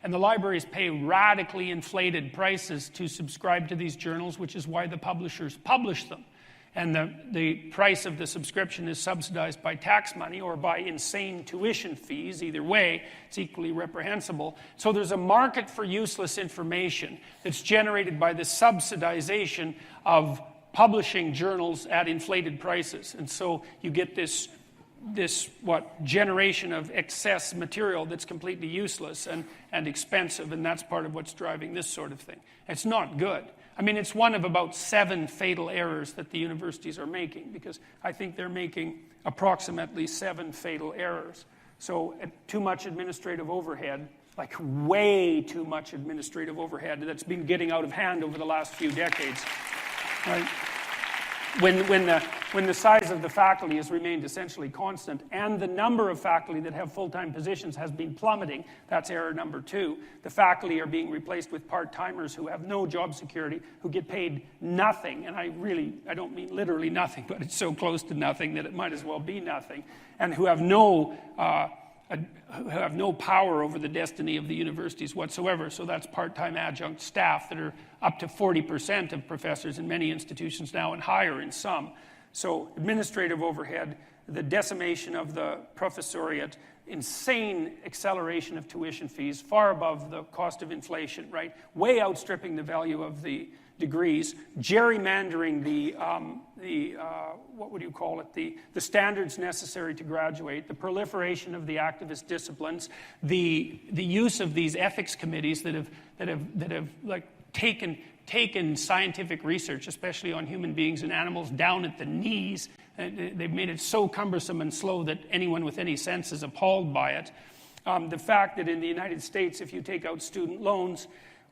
And the libraries pay radically inflated prices to subscribe to these journals, which is why the publishers publish them. And the price of the subscription is subsidized by tax money or by insane tuition fees. Either way, it's equally reprehensible. So there's a market for useless information that's generated by the subsidization of publishing journals at inflated prices. And so you get this generation of excess material that's completely useless and expensive, and that's part of what's driving this sort of thing. It's not good. I mean, it's one of about 7 fatal errors that the universities are making, because I think they're making approximately 7 fatal errors. So too much administrative overhead, like way too much administrative overhead that's been getting out of hand over the last few decades. Right? When the size of the faculty has remained essentially constant and the number of faculty that have full-time positions has been plummeting, that's error number 2. The faculty are being replaced with part-timers who have no job security, who get paid nothing, and I don't mean literally nothing, but it's so close to nothing that it might as well be nothing, and who have no power over the destiny of the universities whatsoever. So that's part-time adjunct staff that are up to 40% of professors in many institutions now and higher in some. So administrative overhead, the decimation of the professoriate, insane acceleration of tuition fees, far above the cost of inflation, right? Way outstripping the value of the degrees, gerrymandering the standards necessary to graduate, the proliferation of the activist disciplines, the use of these ethics committees that have like taken scientific research, especially on human beings and animals, down at the knees. They've made it so cumbersome and slow that anyone with any sense is appalled by it. The fact that in the United States, if you take out student loans,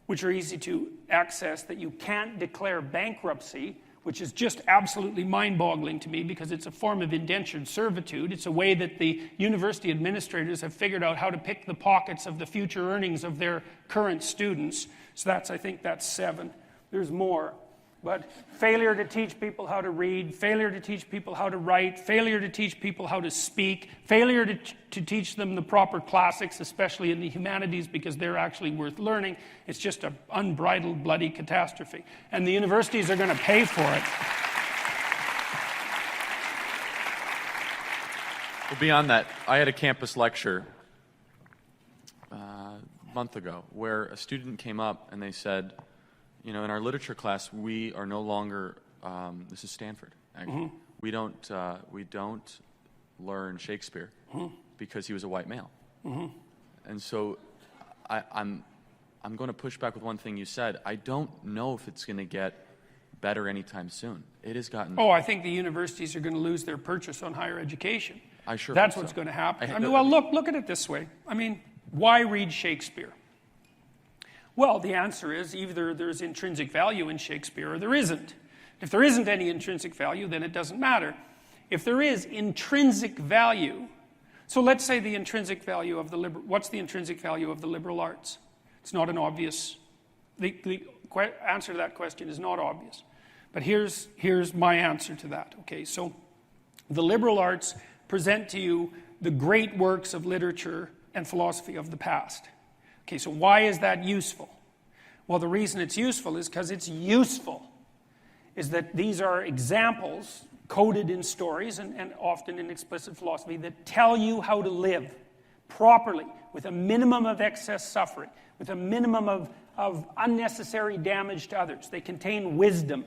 which are easy to access, that you can't declare bankruptcy, which is just absolutely mind-boggling to me because it's a form of indentured servitude. It's a way that the university administrators have figured out how to pick the pockets of the future earnings of their current students. So I think that's 7. There's more. But failure to teach people how to read, failure to teach people how to write, failure to teach people how to speak, failure to teach them the proper classics, especially in the humanities, because they're actually worth learning. It's just an unbridled, bloody catastrophe. And the universities are going to pay for it. Well, beyond that, I had a campus lecture a month ago where a student came up and they said, you know, in our literature class, we are no longer, this is Stanford, actually. Mm-hmm. We don't learn Shakespeare because he was a white male. Mm-hmm. And so I'm going to push back with one thing you said. I don't know if it's going to get better anytime soon. It has gotten... Oh, I think the universities are going to lose their purchase on higher education. That's what's going to happen. Look at it this way. I mean, why read Shakespeare? Well, the answer is either there's intrinsic value in Shakespeare or there isn't. If there isn't any intrinsic value, then it doesn't matter. If there is intrinsic value, so let's say the intrinsic value of what's the intrinsic value of the liberal arts? It's not an obvious, the answer to that question is not obvious. But here's my answer to that. Okay, so the liberal arts present to you the great works of literature and philosophy of the past. Okay, so why is that useful? Well, the reason it's useful is because it's useful. Is that these are examples coded in stories and often in explicit philosophy that tell you how to live properly with a minimum of excess suffering, with a minimum of unnecessary damage to others. They contain wisdom.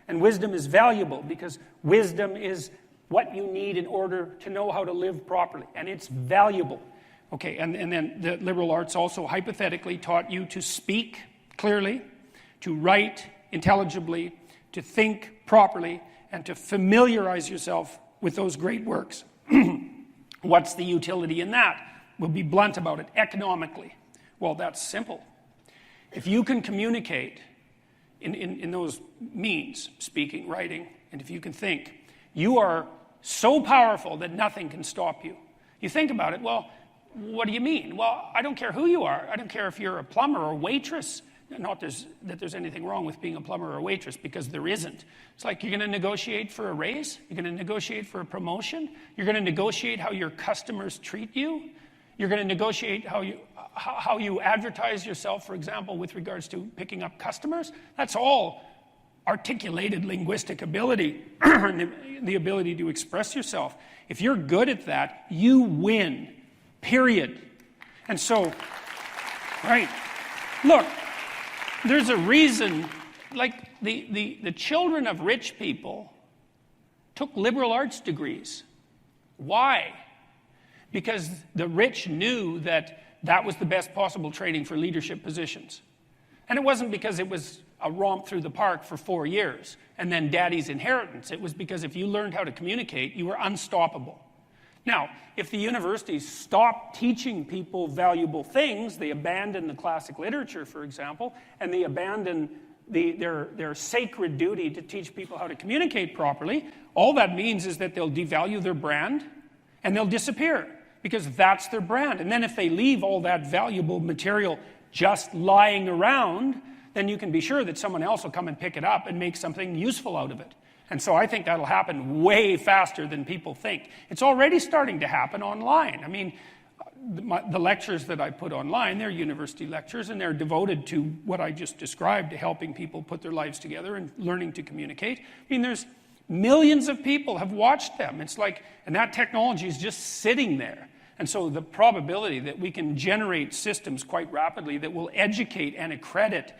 And wisdom is valuable because wisdom is what you need in order to know how to live properly. And it's valuable. Okay, and then the liberal arts also hypothetically taught you to speak clearly, to write intelligibly, to think properly, and to familiarize yourself with those great works. What's the utility in that? We'll be blunt about it. Economically, well, that's simple. If you can communicate in those means, speaking, writing, and if you can think, you are so powerful that nothing can stop you. You think about it, well, what do you mean? Well, I don't care who you are. I don't care if you're a plumber or a waitress. Not that there's anything wrong with being a plumber or a waitress, because there isn't. It's like you're going to negotiate for a raise. You're going to negotiate for a promotion. You're going to negotiate how your customers treat you. You're going to negotiate how you advertise yourself, for example, with regards to picking up customers. That's all articulated linguistic ability, the ability to express yourself. If you're good at that, you win, period. And so, right, look, there's a reason, like the children of rich people took liberal arts degrees. Why? Because the rich knew that that was the best possible training for leadership positions. And it wasn't because it was a romp through the park for 4 years and then daddy's inheritance. It was because if you learned how to communicate, you were unstoppable. Now, if the universities stopped teaching people valuable things, they abandon the classic literature, for example, and they abandon their sacred duty to teach people how to communicate properly, all that means is that they'll devalue their brand and they'll disappear, because that's their brand. And then if they leave all that valuable material just lying around, then you can be sure that someone else will come and pick it up and make something useful out of it. And so I think that'll happen way faster than people think. It's already starting to happen online. I mean, the lectures that I put online, they're university lectures, and they're devoted to what I just described, to helping people put their lives together and learning to communicate. I mean, there's millions of people have watched them. It's like, and that technology is just sitting there. And so the probability that we can generate systems quite rapidly that will educate and accredit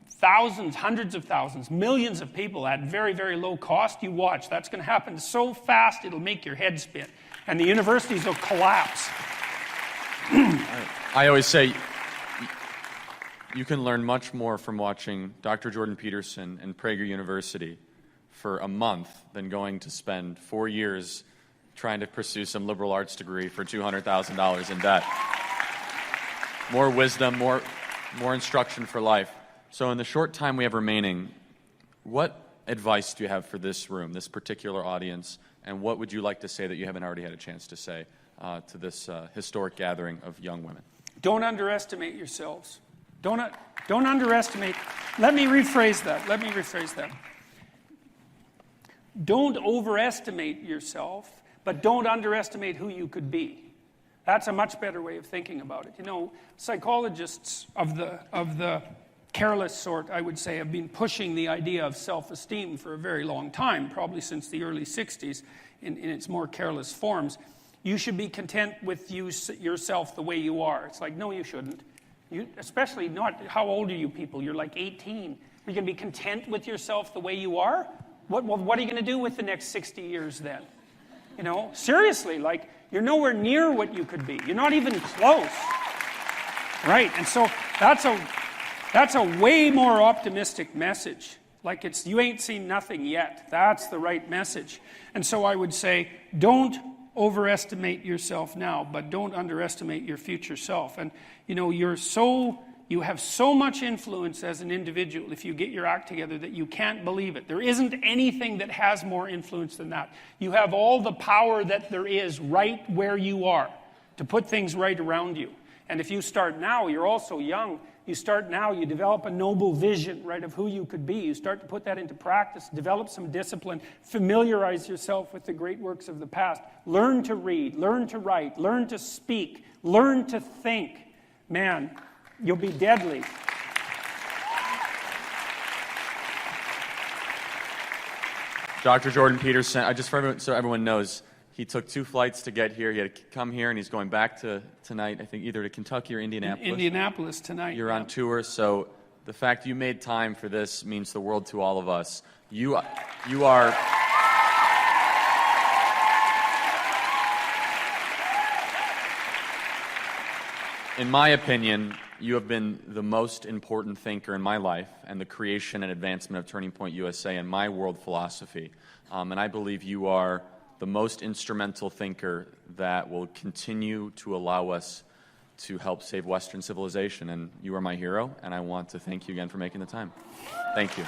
thousands, hundreds of thousands, millions of people at very, very low cost, you watch. That's going to happen so fast it'll make your head spin. And the universities will collapse. I always say you can learn much more from watching Dr. Jordan Peterson and Prager University for a month than going to spend 4 years trying to pursue some liberal arts degree for $200,000 in debt. More wisdom, more instruction for life. So in the short time we have remaining, what advice do you have for this room, this particular audience, and what would you like to say that you haven't already had a chance to say to this historic gathering of young women? Don't underestimate yourselves. Don't underestimate. Let me rephrase that. Don't overestimate yourself, but don't underestimate who you could be. That's a much better way of thinking about it. You know, psychologists of the careless sort, I would say, have been pushing the idea of self-esteem for a very long time, probably since the early 60s in its more careless forms. You should be content with yourself the way you are. It's like, no, you shouldn't. Especially not, how old are you people? You're like 18. Are you going to be content with yourself the way you are? What are you going to do with the next 60 years then? You know, seriously, like, you're nowhere near what you could be. You're not even close. Right, and so that's a way more optimistic message. Like, it's, you ain't seen nothing yet. That's the right message. And so I would say, don't overestimate yourself now, but don't underestimate your future self. And, you know, you have so much influence as an individual if you get your act together that you can't believe it. There isn't anything that has more influence than that. You have all the power that there is right where you are to put things right around you. And if you start now, you're also young. You start now, you develop a noble vision, right, of who you could be. You start to put that into practice, develop some discipline, familiarize yourself with the great works of the past. Learn to read, learn to write, learn to speak, learn to think. Man, you'll be deadly. Dr. Jordan Peterson, so everyone knows, he took 2 flights to get here. He had to come here, and he's going back to tonight, I think either to Kentucky or Indianapolis. Indianapolis tonight. You're on tour, so the fact you made time for this means the world to all of us. You are... In my opinion, you have been the most important thinker in my life and the creation and advancement of Turning Point USA and my world philosophy. And I believe you are the most instrumental thinker that will continue to allow us to help save Western civilization. And you are my hero, and I want to thank you again for making the time. Thank you.